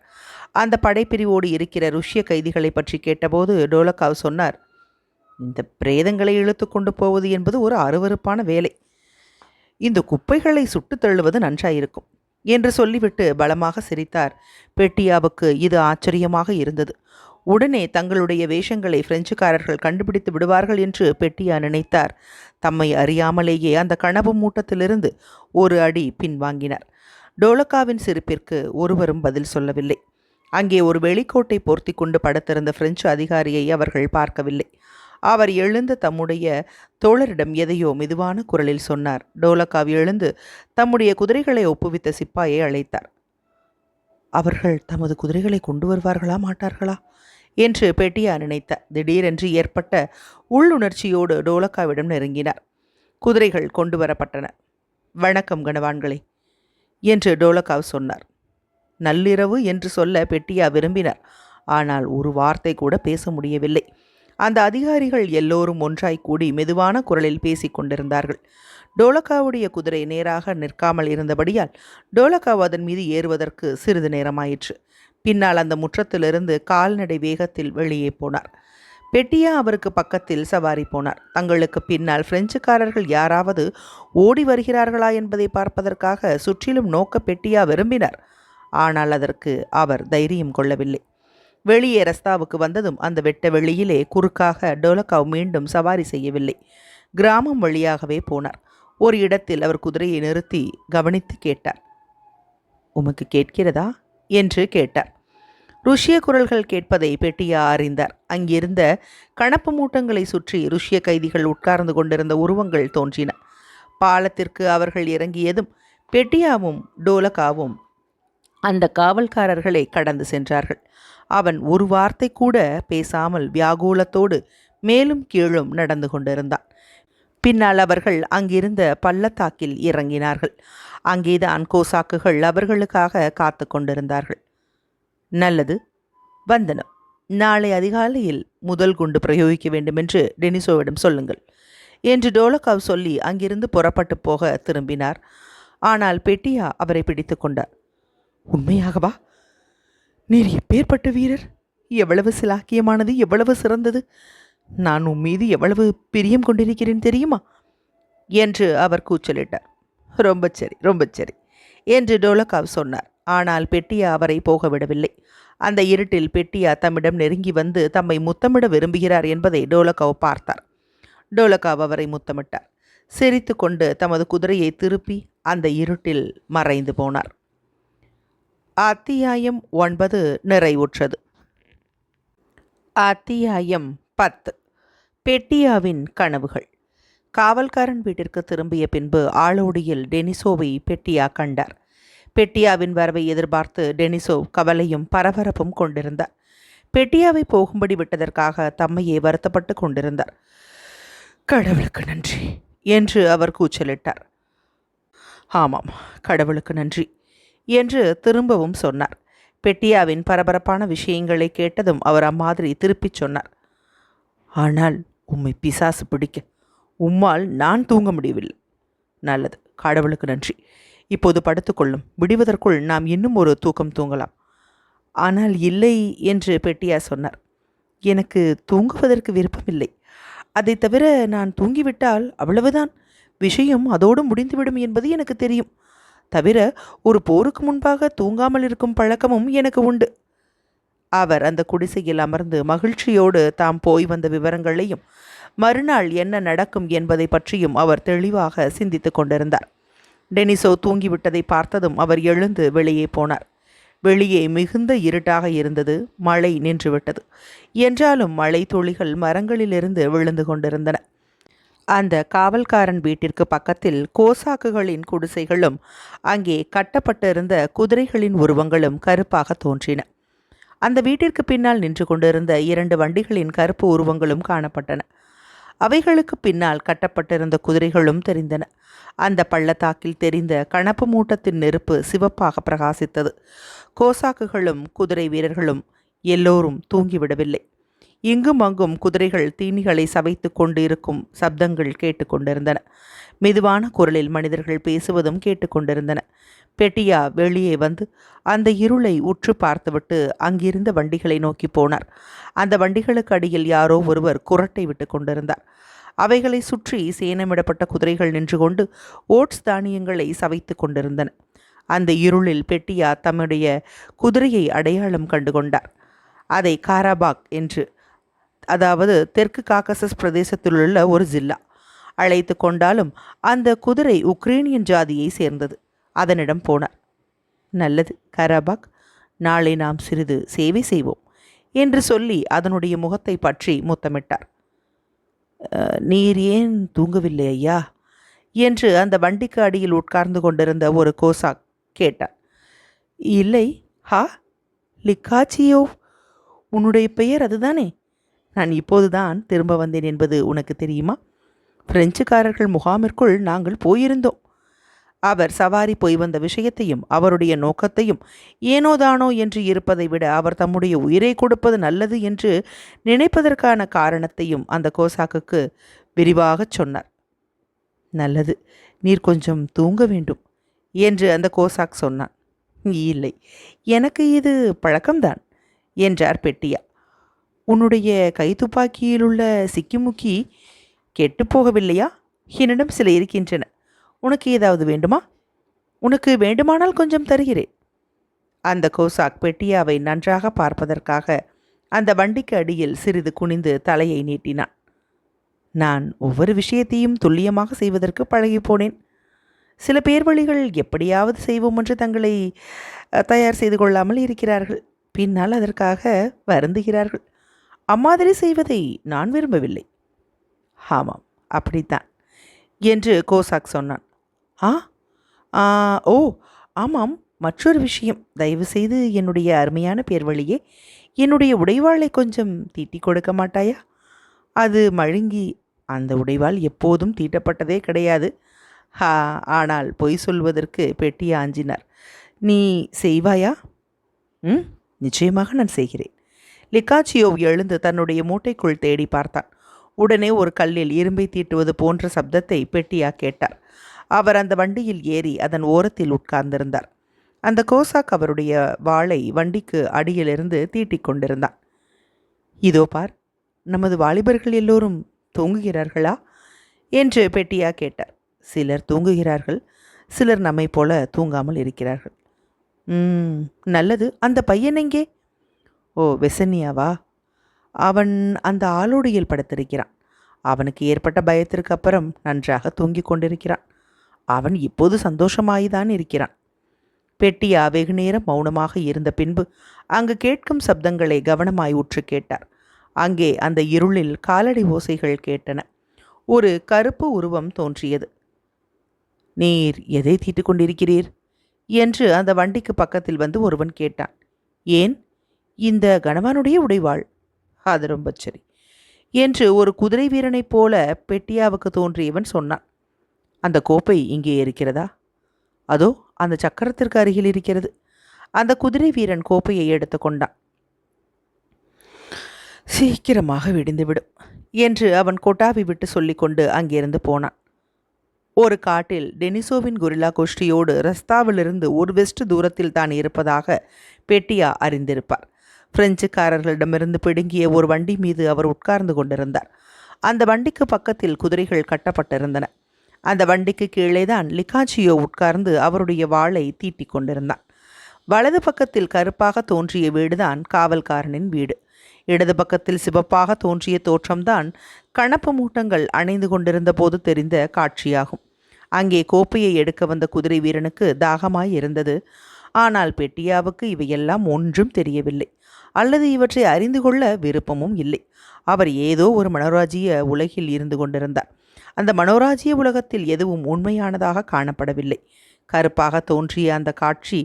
அந்த படைப்பிரிவோடு இருக்கிற ருஷ்ய கைதிகளை பற்றி கேட்டபோது டோலக்காவ் சொன்னார், "இந்த பிரேதங்களை இழுத்து கொண்டு போவது என்பது ஒரு அருவருப்பான வேலை. இந்த குப்பைகளை சுட்டு தள்ளுவது நன்றாயிருக்கும்" என்று சொல்லிவிட்டு பலமாக சிரித்தார். பெட்டியாவுக்கு இது ஆச்சரியமாக இருந்தது. உடனே தங்களுடைய வேஷங்களை பிரெஞ்சுக்காரர்கள் கண்டுபிடித்து விடுவார்கள் என்று பெட்டியா நினைத்தார். தம்மை அறியாமலேயே அந்த கனவு மூட்டத்திலிருந்து ஒரு அடி பின்வாங்கினார். டோலக்காவின் சிரிப்பிற்கு ஒருவரும் பதில் சொல்லவில்லை. அங்கே ஒரு வெளிக்கோட்டை போர்த்தி கொண்டு படுத்திருந்த பிரெஞ்சு அதிகாரியை அவர்கள் பார்க்கவில்லை. அவர் எழுந்து தம்முடைய தோழரிடம் எதையோ மெதுவான குரலில் சொன்னார். டோலக்காவ் எழுந்து தம்முடைய குதிரைகளை ஒப்புவித்த சிப்பாயை அழைத்தார். "அவர்கள் தமது குதிரைகளை கொண்டு வருவார்களா மாட்டார்களா என்று பெட்டியா நினைத்தார். திடீரென்று ஏற்பட்ட உள்ளுணர்ச்சியோடு டோலக்காவிடம் நெருங்கினார். குதிரைகள் கொண்டு வரப்பட்டன. "வணக்கம் கணவான்களே" என்று டோலக்காவ் சொன்னார். நள்ளிரவு என்று சொல்ல பெட்டியா விரும்பினார். ஆனால் ஒரு வார்த்தை கூட பேச முடியவில்லை. அந்த அதிகாரிகள் எல்லோரும் ஒன்றாய் கூடி மெதுவான குரலில் பேசிக் கொண்டிருந்தார்கள். டோலக்காவுடைய குதிரை நேராக நிற்காமல் இருந்தபடியால் டோலக்காவ் அதன் மீது ஏறுவதற்கு சிறிது நேரமாயிற்று. பின்னால் அந்த முற்றத்திலிருந்து கால்நடை வேகத்தில் வெளியே போனார். பெட்டியா அவருக்கு பக்கத்தில் சவாரி போனார். தங்களுக்கு பின்னால் பிரெஞ்சுக்காரர்கள் யாராவது ஓடி வருகிறார்களா என்பதை பார்ப்பதற்காக சுற்றிலும் நோக்க பெட்டியா விரும்பினார். ஆனால் அதற்கு அவர் தைரியம் கொள்ளவில்லை. வெளியே ரஸ்தாவுக்கு வந்ததும் அந்த வெட்ட வெளியிலே குறுக்காக டோலக்காவ் மீண்டும் சவாரி செய்யவில்லை. கிராமம் வழியாகவே போனார். ஒரு இடத்தில் அவர் குதிரையை நிறுத்தி கவனித்து கேட்டார். உமக்கு கேட்கிறதா என்று கேட்டார். ருஷ்ய குரல்கள் கேட்பதை பெட்டியா அறிந்தார். அங்கிருந்த கணப்பு மூட்டங்களை சுற்றி ருஷ்ய கைதிகள் உட்கார்ந்து கொண்டிருந்த உருவங்கள் தோன்றின. பாலத்திற்கு அவர்கள் இறங்கியதும் பெட்டியாவும் டோலக்காவும் அந்த காவல்காரர்களை கடந்து சென்றார்கள். அவன் ஒரு வார்த்தை கூட பேசாமல் வியாகுலத்தோடு மேலும் கீழும் நடந்து கொண்டிருந்தான். பின்னால் அவர்கள் அங்கிருந்த பள்ளத்தாக்கில் இறங்கினார்கள். அங்கேதான் கோசாக்குகள் அவர்களுக்காக காத்து கொண்டிருந்தார்கள். நல்லது, வந்தனம். நாளை அதிகாலையில் முதல் குண்டு பிரயோகிக்க வேண்டுமென்று டெனிசோவிடம் சொல்லுங்கள் என்று டோலக்காவ் சொல்லி அங்கிருந்து புறப்பட்டு போக திரும்பினார். ஆனால் பெட்டியா அவரை பிடித்து கொண்டார். உண்மையாகவா? நீர் எப்பேற்பட்ட வீரர்! எவ்வளவு சிலாக்கியமானது, எவ்வளவு சிறந்தது! நான் உன் மீது எவ்வளவு பிரியம் கொண்டிருக்கிறேன் தெரியுமா என்று அவர் கூச்சலிட்டார். ரொம்ப சரி, ரொம்ப சரி என்று டோலக்காவ் சொன்னார். ஆனால் பெட்டியா அவரை போக விடவில்லை. அந்த இருட்டில் பெட்டியா தம்மிடம் நெருங்கி வந்து தம்மை முத்தமிட விரும்புகிறார் என்பதை டோலக்காவ் பார்த்தார். டோலக்காவ் அவரை முத்தமிட்டார். சிரித்து கொண்டு தமது குதிரையை திருப்பி அந்த இருட்டில் மறைந்து போனார். அத்தியாயம் 9 நிறைவுற்றது. அத்தியாயம் 10. பெட்டியாவின் கனவுகள். காவல்காரன் வீட்டிற்கு திரும்பிய பின்பு ஆளோடியில் டெனிசோவை பெட்டியா கண்டார். பெட்டியாவின் வரவை எதிர்பார்த்து டெனிசோவ் கவலையும் பரபரப்பும் கொண்டிருந்தார். பெட்டியாவை போகும்படி விட்டதற்காக தம்மையே வருத்தப்பட்டு கொண்டிருந்தார். கடவுளுக்கு நன்றி என்று அவர் கூச்சலிட்டார். ஆமாம், கடவுளுக்கு நன்றி என்று திரும்பவும் சொன்னார். பெட்டியாவின் பரபரப்பான விஷயங்களை கேட்டதும் அவர் அம்மாதிரி திருப்பிச் சொன்னார். ஆனால் உம்மை பிசாசு பிடிக்க உம்மால் நான் தூங்க முடியவில்லை. நல்லது, கடவுளுக்கு நன்றி. இப்போது படுத்துக்கொள்ளும். விடுவதற்குள் நாம் இன்னும் ஒரு தூக்கம் தூங்கலாம். ஆனால் இல்லை என்று பெட்டியா சொன்னார். எனக்கு தூங்குவதற்கு விருப்பமில்லை. அதை தவிர நான் தூங்கிவிட்டால் அவ்வளவுதான், விஷயம் அதோடு முடிந்துவிடும் என்பது எனக்கு தெரியும். தவிர ஒரு போருக்கு முன்பாக தூங்காமல் இருக்கும் பழக்கமும் எனக்கு உண்டு. அவர் அந்த குடிசையில் அமர்ந்து மகிழ்ச்சியோடு தாம் போய் வந்த விவரங்களையும் மறுநாள் என்ன நடக்கும் என்பதை பற்றியும் அவர் தெளிவாக சிந்தித்து கொண்டிருந்தார். டெனிசோ தூங்கிவிட்டதை பார்த்ததும் அவர் எழுந்து வெளியே போனார். வெளியே மிகுந்த இருட்டாக இருந்தது. மழை நின்றுவிட்டது. என்றாலும் மழை துளிகள் மரங்களிலிருந்து விழுந்து கொண்டிருந்தன. அந்த காவல்காரன் வீட்டிற்கு பக்கத்தில் கோசாக்குகளின் குடிசைகளும் அங்கே கட்டப்பட்டிருந்த குதிரைகளின் உருவங்களும் கருப்பாக தோன்றின. அந்த வீட்டிற்கு பின்னால் நின்று கொண்டிருந்த 2 வண்டிகளின் கருப்பு உருவங்களும் காணப்பட்டன. அவைகளுக்கு பின்னால் கட்டப்பட்டிருந்த குதிரைகளும் தெரிந்தன. அந்த பள்ளத்தாக்கில் தெரிந்த கணப்பு மூட்டத்தின் நெருப்பு சிவப்பாக பிரகாசித்தது. கோசாக்குகளும் குதிரை வீரர்களும் எல்லோரும் தூங்கிவிடவில்லை. இங்கும் அங்கும் குதிரைகள் தீனிகளை சவைத்து கொண்டு இருக்கும் சப்தங்கள் கேட்டுக்கொண்டிருந்தன. மெதுவான குரலில் மனிதர்கள் பேசுவதும் கேட்டுக்கொண்டிருந்தன. பெட்டியா வெளியே வந்து அந்த இருளை உற்று பார்த்துவிட்டு அங்கிருந்த வண்டிகளை நோக்கி போனார். அந்த வண்டிகளுக்கு அடியில் யாரோ ஒருவர் குரட்டை விட்டு கொண்டிருந்தார். அவைகளை சுற்றி சேனமிடப்பட்ட குதிரைகள் நின்று கொண்டு ஓட்ஸ் தானியங்களை சவைத்து கொண்டிருந்தன. அந்த இருளில் பெட்டியா தம்முடைய குதிரையை அடையாளம் கண்டு கொண்டார். அதை காராபாக் என்று, அதாவது தெற்கு காக்கசஸ் பிரதேசத்திலுள்ள ஒரு ஜில்லா அழைத்து கொண்டாலும் அந்த குதிரை உக்ரைனியன் ஜாதியை சேர்ந்தது. அதனிடம் போனார். நல்லது காராபாக், நாளை நாம் சிறிது சேவை செய்வோம் என்று சொல்லி அதனுடைய முகத்தை பற்றி முத்தமிட்டார். நீர் ஏன் தூங்கவில்லை ஐயா என்று அந்த வண்டிக்கு அடியில் உட்கார்ந்து கொண்டிருந்த ஒரு கோசாக் கேட்டார். இல்லை. ஹா, லிக்காச்சியோ, உன்னுடைய பெயர் அதுதானே? நான் இப்போதுதான் திரும்ப வந்தேன் என்பது உனக்கு தெரியுமா? பிரெஞ்சுக்காரர்கள் முகாமிற்குள் நாங்கள் போயிருந்தோம். அவர் சவாரி போய் வந்த விஷயத்தையும் அவருடைய நோக்கத்தையும் ஏனோதானோ என்று இருப்பதை விட அவர் தம்முடைய உயிரை கொடுப்பது நல்லது என்று நினைப்பதற்கான காரணத்தையும் அந்த கோசாக்குக்கு விரிவாகச் சொன்னார். நல்லது, நீர் கொஞ்சம் தூங்க வேண்டும் என்று அந்த கோசாக் சொன்னான். இல்லை, எனக்கு இது பழக்கம்தான் என்றார் பெட்டியா. உன்னுடைய கைத்துப்பாக்கியில் உள்ள சிக்கிமுக்கி கெட்டுப்போகவில்லையா? என்னிடம் சில இருக்கின்றன. உனக்கு ஏதாவது வேண்டுமா? உனக்கு வேண்டுமானால் கொஞ்சம் தருகிறேன். அந்த கோசாக் பெட்டியாவை நன்றாக பார்ப்பதற்காக அந்த வண்டிக்கு அடியில் சிறிது குனிந்து தலையை நீட்டினான். நான் ஒவ்வொரு விஷயத்தையும் துல்லியமாக செய்வதற்கு பழகி போனேன். சில பேர் வழிகள் எப்படியாவது செய்வோம் என்று தங்களை தயார் செய்து கொள்ளாமல் இருக்கிறார்கள். பின்னால் அதற்காக வருந்துகிறார்கள். அம்மாதிரி செய்வதை நான் விரும்பவில்லை. ஆமாம், அப்படித்தான் என்று கோசாக் சொன்னான். ஆ ஆ ஓ ஆமாம், மற்றொரு விஷயம். தயவுசெய்து என்னுடைய அருமையான பேர் வழியே என்னுடைய உடைவாளை கொஞ்சம் தீட்டி கொடுக்க மாட்டாயா? அது மழுங்கி, அந்த உடைவாள் எப்போதும் தீட்டப்பட்டதே கிடையாது. ஆனால் பொய் சொல்வதற்கு பெட்டியா அஞ்சினார். நீ செய்வாயா? நிச்சயமாக நான் செய்கிறேன். லிகாச்சியோவ் எழுந்து தன்னுடைய மூட்டைக்குள் தேடி பார்த்தான். உடனே ஒரு கல்லில் இரும்பை தீட்டுவது போன்ற சப்தத்தை பெட்டியா கேட்டார். அவர் அந்த வண்டியில் ஏறி அதன் ஓரத்தில் உட்கார்ந்திருந்தார். அந்த கோசாக் அவருடைய வாளை வண்டிக்கு அடியிலிருந்து தீட்டிக் கொண்டிருந்தான். இதோ பார், நமது வாலிபர்கள் எல்லோரும் தூங்குகிறார்களா என்று பெட்டியா கேட்டார். சிலர் தூங்குகிறார்கள், சிலர் நம்மை போல தூங்காமல் இருக்கிறார்கள். நல்லது. அந்த பையன் எங்கே? ஓ, வெசன்னியாவா? அவன் அந்த ஆளோடியில் படுத்திருக்கிறான். அவனுக்கு ஏற்பட்ட பயத்திற்கு அப்புறம் நன்றாக தூங்கிக் கொண்டிருக்கிறான். அவன் இப்போது சந்தோஷமாய்தான் இருக்கிறான். பெட்டியா வெகு நேரம் மௌனமாக இருந்த பின்பு அங்கு கேட்கும் சப்தங்களை கவனமாய் உற்று கேட்டார். அங்கே அந்த இருளில் காலடி ஓசைகள் கேட்டன. ஒரு கருப்பு உருவம் தோன்றியது. நீர் எதை தீட்டு கொண்டிருக்கிறீர் என்று அந்த வண்டிக்கு பக்கத்தில் வந்து ஒருவன் கேட்டான். ஏன், இந்த கணவனுடைய உடைவாள். அது ரொம்ப சரி என்று ஒரு குதிரை வீரனைப் போல பெட்டியாவுக்கு தோன்றியவன் சொன்னான். அந்த கோப்பை இங்கே இருக்கிறதா? அதோ அந்த சக்கரத்திற்கு அருகில் இருக்கிறது. அந்த குதிரை வீரன் கோப்பையை எடுத்து கொண்டான். சீக்கிரமாக விடிந்துவிடும் என்று அவன் கொட்டாவி விட்டு சொல்லிக்கொண்டு அங்கிருந்து போனான். ஒரு காட்டில் டெனிசோவின் கொரில்லா கோஷ்டியோடு ரஸ்தாவிலிருந்து ஒரு வெஸ்ட் தூரத்தில் தான் இருப்பதாக பெட்டியா அறிந்திருப்பார். பிரெஞ்சுக்காரர்களிடமிருந்து பிடுங்கிய ஒரு வண்டி மீது அவர் உட்கார்ந்து கொண்டிருந்தார். அந்த வண்டிக்கு பக்கத்தில் குதிரைகள் கட்டப்பட்டிருந்தன. அந்த வண்டிக்கு கீழேதான் லிகாச்சியோ உட்கார்ந்து அவருடைய வாளை தீட்டிக் கொண்டிருந்தான். வலது பக்கத்தில் கருப்பாக தோன்றிய வீடுதான் காவல்காரனின் வீடு. இடது பக்கத்தில் சிவப்பாக தோன்றிய தோற்றம்தான் கணப்பு மூட்டங்கள் அணைந்து கொண்டிருந்த போது தெரிந்த காட்சியாகும். அங்கே கோப்பையை எடுக்க வந்த குதிரை வீரனுக்கு தாகமாய் இருந்தது. ஆனால் பெட்டியாவுக்கு இவையெல்லாம் ஒன்றும் தெரியவில்லை, அல்லது இவற்றை அறிந்து கொள்ள விருப்பமும் இல்லை. அவர் ஏதோ ஒரு மனோராஜ்ய உலகில் இருந்து கொண்டிருந்தார். அந்த மனோராஜ்ய உலகத்தில் எதுவும் உண்மையானதாக காணப்படவில்லை. கருப்பாக தோன்றிய அந்த காட்சி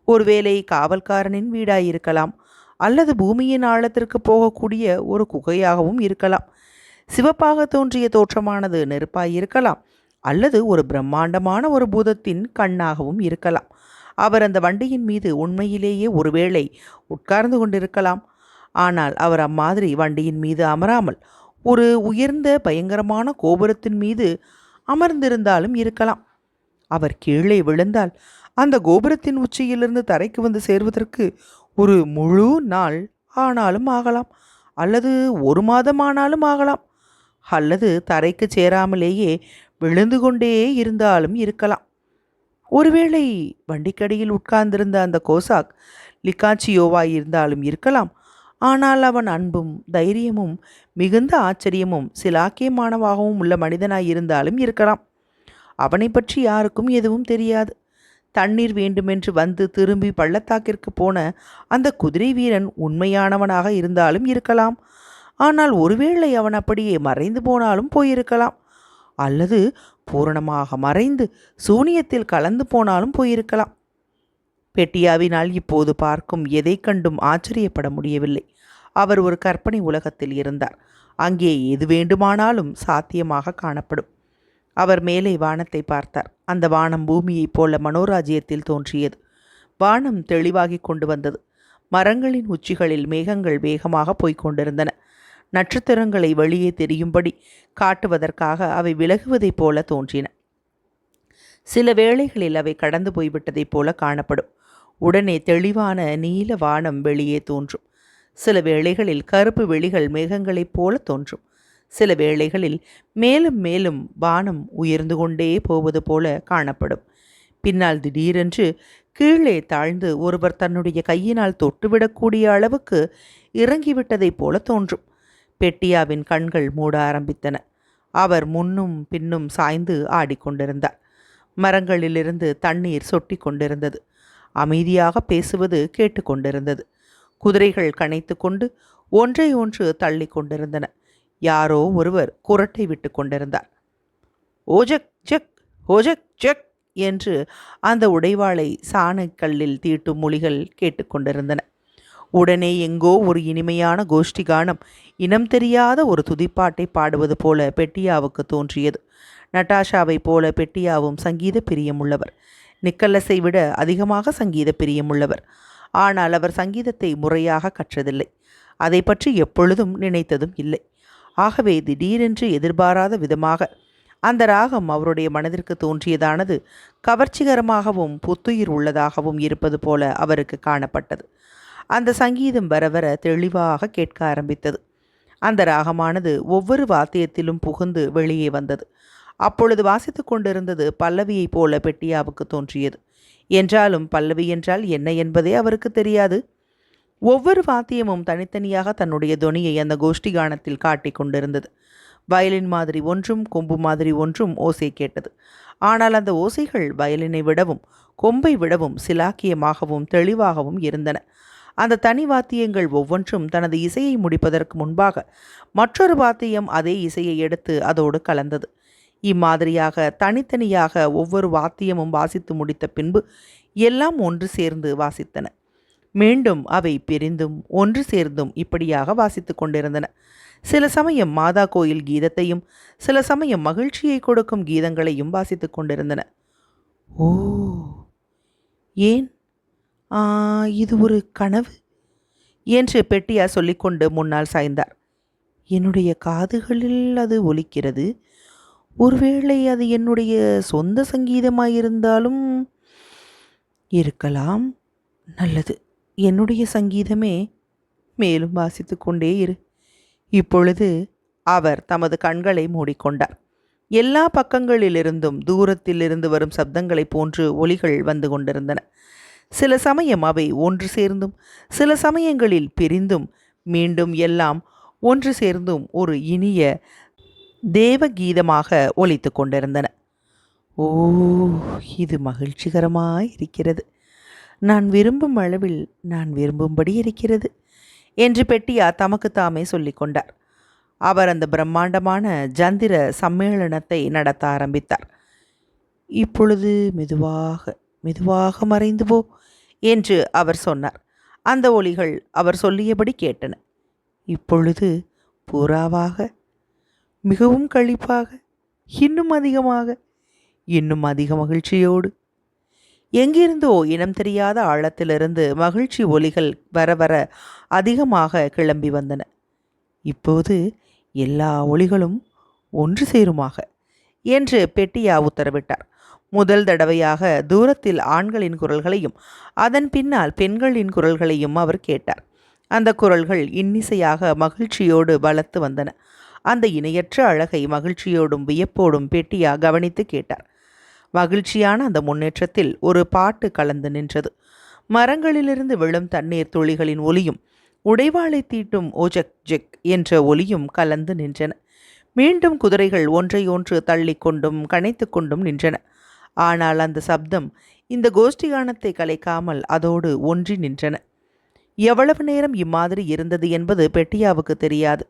ஒருவேளை காவல்காரனின் வீடாயிருக்கலாம், அல்லது பூமியின் ஆழத்திற்கு போகக்கூடிய ஒரு குகையாகவும் இருக்கலாம். சிவப்பாக தோன்றிய தோற்றமானது நெருப்பாயிருக்கலாம், அல்லது ஒரு பிரம்மாண்டமான ஒரு பூதத்தின் கண்ணாகவும் இருக்கலாம். அவர் அந்த வண்டியின் மீது உண்மையிலேயே ஒருவேளை உட்கார்ந்து கொண்டிருக்கலாம். ஆனால் அவர் அம்மாதிரி வண்டியின் மீது அமராமல் ஒரு உயர்ந்த பயங்கரமான கோபுரத்தின் மீது அமர்ந்திருந்தாலும் இருக்கலாம். அவர் கீழே விழுந்தால் அந்த கோபுரத்தின் உச்சியிலிருந்து தரைக்கு வந்து சேர்வதற்கு ஒரு முழு நாள் ஆனாலும் ஆகலாம், அல்லது ஒரு மாதம் ஆனாலும் ஆகலாம், அல்லது தரைக்கு சேராமலேயே விழுந்து கொண்டே இருந்தாலும் இருக்கலாம். ஒருவேளை வண்டிக்கடியில் உட்கார்ந்திருந்த அந்த கோசாக் லிகாச்சியோவாய் இருந்தாலும் இருக்கலாம். ஆனால் அவன் அன்பும் தைரியமும் மிகுந்த ஆச்சரியமும் சிலாக்கியமானவாகவும் உள்ள மனிதனாயிருந்தாலும் இருக்கலாம். அவனை பற்றி யாருக்கும் எதுவும் தெரியாது. தண்ணீர் வேண்டுமென்று வந்து திரும்பி பள்ளத்தாக்கிற்கு போன அந்த குதிரை வீரன் உண்மையானவனாக இருந்தாலும் இருக்கலாம். ஆனால் ஒருவேளை அவன் அப்படியே மறைந்து போனாலும் போயிருக்கலாம், அல்லது பூரணமாக மறைந்து சூனியத்தில் கலந்து போனாலும் போயிருக்கலாம். பெட்டியாவினால் இப்போது பார்க்கும் எதை கண்டும் ஆச்சரியப்பட முடியவில்லை. அவர் ஒரு கற்பனை உலகத்தில் இருந்தார். அங்கே எது வேண்டுமானாலும் சாத்தியமாக காணப்படும். அவர் மேலே வானத்தை பார்த்தார். அந்த வானம் பூமியைப் போல மனோராஜ்யத்தில் தோன்றியது. வானம் தெளிவாகி கொண்டு வந்தது. மரங்களின் உச்சிகளில் மேகங்கள் வேகமாக போய்க் கொண்டிருந்தன. நட்சத்திரங்களை வெளியே தெரியும்படி காட்டுவதற்காக அவை விலகுவதைப் போல தோன்றின. சில வேளைகளில் அவை கடந்து போய்விட்டதைப் போல காணப்படும். உடனே தெளிவான நீல வானம் வெளியே தோன்றும். சில வேளைகளில் கருப்பு வெளிகள் மேகங்களைப் போல தோன்றும். சில வேளைகளில் மேலும் மேலும் வானம் உயர்ந்து கொண்டே போவது போல காணப்படும். பின்னால் திடீரென்று கீழே தாழ்ந்து ஒருவர் தன்னுடைய கையினால் தொட்டுவிடக்கூடிய அளவுக்கு இறங்கிவிட்டதைப் போல தோன்றும். பெட்டியாவின் கண்கள் மூட ஆரம்பித்தன. அவர் முன்னும் பின்னும் சாய்ந்து ஆடிக்கொண்டிருந்தார். மரங்களிலிருந்து தண்ணீர் சொட்டி கொண்டிருந்தது. அமைதியாக பேசுவது கேட்டுக்கொண்டிருந்தது. குதிரைகள் கனைத்து கொண்டு ஒன்றை ஒன்று தள்ளி கொண்டிருந்தன. யாரோ ஒருவர் குரட்டை விட்டு கொண்டிருந்தார். ஓஜக் ஜக் ஓஜக் ஜக் என்று அந்த உடைவாளை சாணைக்கல்லில் தீட்டும் மொழிகள் கேட்டுக்கொண்டிருந்தன. உடனே எங்கோ ஒரு இனிமையான கோஷ்டி கானம் இனம் தெரியாத ஒரு துதிப்பாட்டை பாடுவது போல பெட்டியாவுக்கு தோன்றியது. நட்டாஷாவை போல பெட்டியாவும் சங்கீத பிரியமுள்ளவர். நிக்கலஸை விட அதிகமாக சங்கீத பிரியமுள்ளவர். ஆனால் அவர் சங்கீதத்தை முறையாக கற்றதில்லை. அதை பற்றி எப்பொழுதும் நினைத்ததும் இல்லை. ஆகவே திடீரென்று எதிர்பாராத விதமாக அந்த ராகம் அவருடைய மனதிற்கு தோன்றியதானது கவர்ச்சிகரமாகவும் புத்துயிர் உள்ளதாகவும் இருப்பது போல அவருக்கு காணப்பட்டது. அந்த சங்கீதம் வர வர தெளிவாக கேட்க ஆரம்பித்தது. அந்த ராகமானது ஒவ்வொரு வாத்தியத்திலும் புகுந்து வெளியே வந்தது. அப்பொழுது வாசித்து கொண்டிருந்தது பல்லவியைப் போல பெட்டியாவுக்கு தோன்றியது. என்றாலும் பல்லவி என்றால் என்ன என்பதே அவருக்கு தெரியாது. ஒவ்வொரு வாத்தியமும் தனித்தனியாக தன்னுடைய தொனியை அந்த கோஷ்டி கானத்தில் காட்டிக் கொண்டிருந்தது. வயலின் மாதிரி ஒன்றும் கொம்பு மாதிரி ஒன்றும் ஓசை கேட்டது. ஆனால் அந்த ஓசைகள் வயலினை விடவும் கொம்பை விடவும் சிலாக்கியமாகவும் தெளிவாகவும் இருந்தன. அந்த தனி வாத்தியங்கள் ஒவ்வொன்றும் தனது இசையை முடிப்பதற்கு முன்பாக மற்றொரு வாத்தியம் அதே இசையை எடுத்து அதோடு கலந்தது. இம்மாதிரியாக தனித்தனியாக ஒவ்வொரு வாத்தியமும் வாசித்து முடித்த பின்பு எல்லாம் ஒன்று சேர்ந்து வாசித்தன. மீண்டும் அவை பிரிந்தும் ஒன்று சேர்ந்தும் இப்படியாக வாசித்து கொண்டிருந்தன. சில சமயம் மாதா கோயில் கீதத்தையும் சில சமயம் மகிழ்ச்சியை கொடுக்கும் கீதங்களையும் வாசித்து கொண்டிருந்தன. ஓ, ஏன் இது ஒரு கனவு என்று பெட்டியா சொல்லிக்கொண்டு முன்னால் சாய்ந்தார். என்னுடைய காதுகளில் அது ஒலிக்கிறது. ஒருவேளை அது என்னுடைய சொந்த சங்கீதமாயிருந்தாலும் இருக்கலாம். நல்லது, என்னுடைய சங்கீதமே. மேலும் வாசித்து கொண்டே இரு. இப்பொழுது அவர் தமது கண்களை மூடிக்கொண்டார். எல்லா பக்கங்களிலிருந்தும் தூரத்திலிருந்து வரும் சப்தங்களைப் போன்று ஒலிகள் வந்து கொண்டிருந்தன. சில சமயம் அவை ஒன்று சேர்ந்தும் சில சமயங்களில் பிரிந்தும் மீண்டும் எல்லாம் ஒன்று சேர்ந்தும் ஒரு இனிய தேவ கீதமாக ஒலித்து கொண்டிருந்தன. ஓ, இது மகிழ்ச்சிகரமாய் இருக்கிறது. நான் விரும்பும் அளவில் நான் விரும்பும்படி இருக்கிறது என்று பெட்டியா தமக்கு தாமே சொல்லிக்கொண்டார். அவர் அந்த பிரம்மாண்டமான ஜந்திர சம்மேளனத்தை நடத்த ஆரம்பித்தார். இப்பொழுது மெதுவாக மெதுவாக மறைந்து போ என்று அவர் சொன்னார். அந்த ஒலிகள் அவர் சொல்லியபடி கேட்டன. இப்பொழுது புறாவாக, மிகவும் களிப்பாக, இன்னும் அதிகமாக, இன்னும் அதிக மகிழ்ச்சியோடு. எங்கிருந்தோ இனம் தெரியாத ஆழத்திலிருந்து மகிழ்ச்சி ஒலிகள் வர வர அதிகமாக கிளம்பி வந்தன. இப்போது எல்லா ஒலிகளும் ஒன்று சேருமாக என்று பெட்டியா உத்தரவிட்டார். முதல் தடவையாக தூரத்தில் ஆண்களின் குரல்களையும் அதன் பின்னால் பெண்களின் குரல்களையும் அவர் கேட்டார். அந்த குரல்கள் இன்னிசையாக மகிழ்ச்சியோடு வளர்த்து வந்தன. அந்த இணையற்ற அழகை மகிழ்ச்சியோடும் வியப்போடும் பெட்டியா கவனித்து கேட்டார். மகிழ்ச்சியான அந்த முன்னேற்றத்தில் ஒரு பாட்டு கலந்து நின்றது. மரங்களிலிருந்து விழும் தண்ணீர் துளிகளின் ஒலியும் உடைவாளை தீட்டும் ஓஜக் ஜெக் என்ற ஒலியும் கலந்து நின்றன. மீண்டும் குதிரைகள் ஒன்றையொன்று தள்ளி கொண்டும் கனைத்து கொண்டும் நின்றன. ஆனால் அந்த சப்தம் இந்த கோஷ்டிகானத்தை கலைக்காமல் அதோடு ஒன்றி நின்றன. எவ்வளவு நேரம் இம்மாதிரி இருந்தது என்பது பெட்டியாவுக்கு தெரியாது.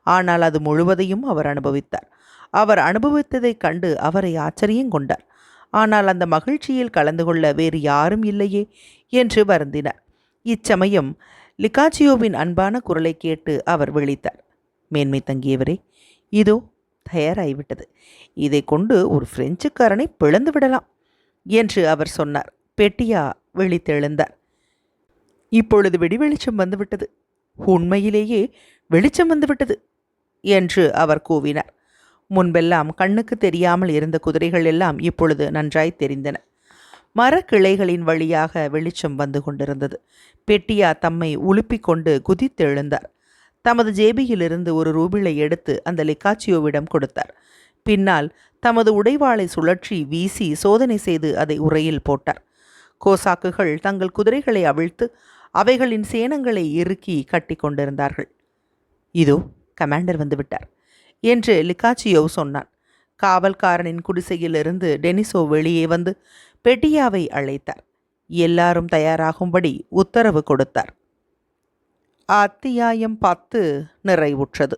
ஆனால் அது முழுவதையும் அவர் அனுபவித்தார். அவர் அனுபவித்ததைக் கண்டு அவரை ஆச்சரியங்கொண்டார். ஆனால் அந்த மகிழ்ச்சியில் கலந்து கொள்ள வேறு யாரும் இல்லையே என்று வருந்தினார். இச்சமயம் லிகாச்சியோவின் அன்பான குரலை கேட்டு அவர் விழித்தார். மேன்மை தங்கியவரே, இதோ தயாராகிவிட்டது. இதை கொண்டு ஒரு பிரெஞ்சுக்காரனை பிளந்து விடலாம் என்று அவர் சொன்னார். பெட்டியா விழித்தெழுந்தார். இப்பொழுது வெளிச்சம் வந்துவிட்டது. உண்மையிலேயே வெளிச்சம் வந்துவிட்டது என்று அவர் கூவினார். முன்பெல்லாம் கண்ணுக்கு தெரியாமல் இருந்த குதிரைகள் எல்லாம் இப்பொழுது நன்றாய் தெரிந்தன. மரக்கிளைகளின் வழியாக வெளிச்சம் வந்து கொண்டிருந்தது. பெட்டியா தம்மை உலுப்பிக் கொண்டு குதித்தெழுந்தார். தமது ஜேபியிலிருந்து ஒரு ரூபிளை எடுத்து அந்த லிக்காச்சியோவிடம் கொடுத்தார். பின்னால் தமது உடைவாளை சுழற்றி வீசி சோதனை செய்து அதை உறையில் போட்டார். கோசாக்குகள் தங்கள் குதிரைகளை அவிழ்த்து அவைகளின் சேணங்களை இறுக்கி கட்டி கொண்டிருந்தார்கள். இதோ கமாண்டர் வந்துவிட்டார் என்று லிக்காச்சியோ சொன்னான். காவல்காரனின் குடிசையிலிருந்து டெனிசோ வெளியே வந்து பெட்டியாவை அழைத்தார். எல்லாரும் தயாராகும்படி உத்தரவு கொடுத்தார். அத்தியாயம் 10 நிறைவுற்றது.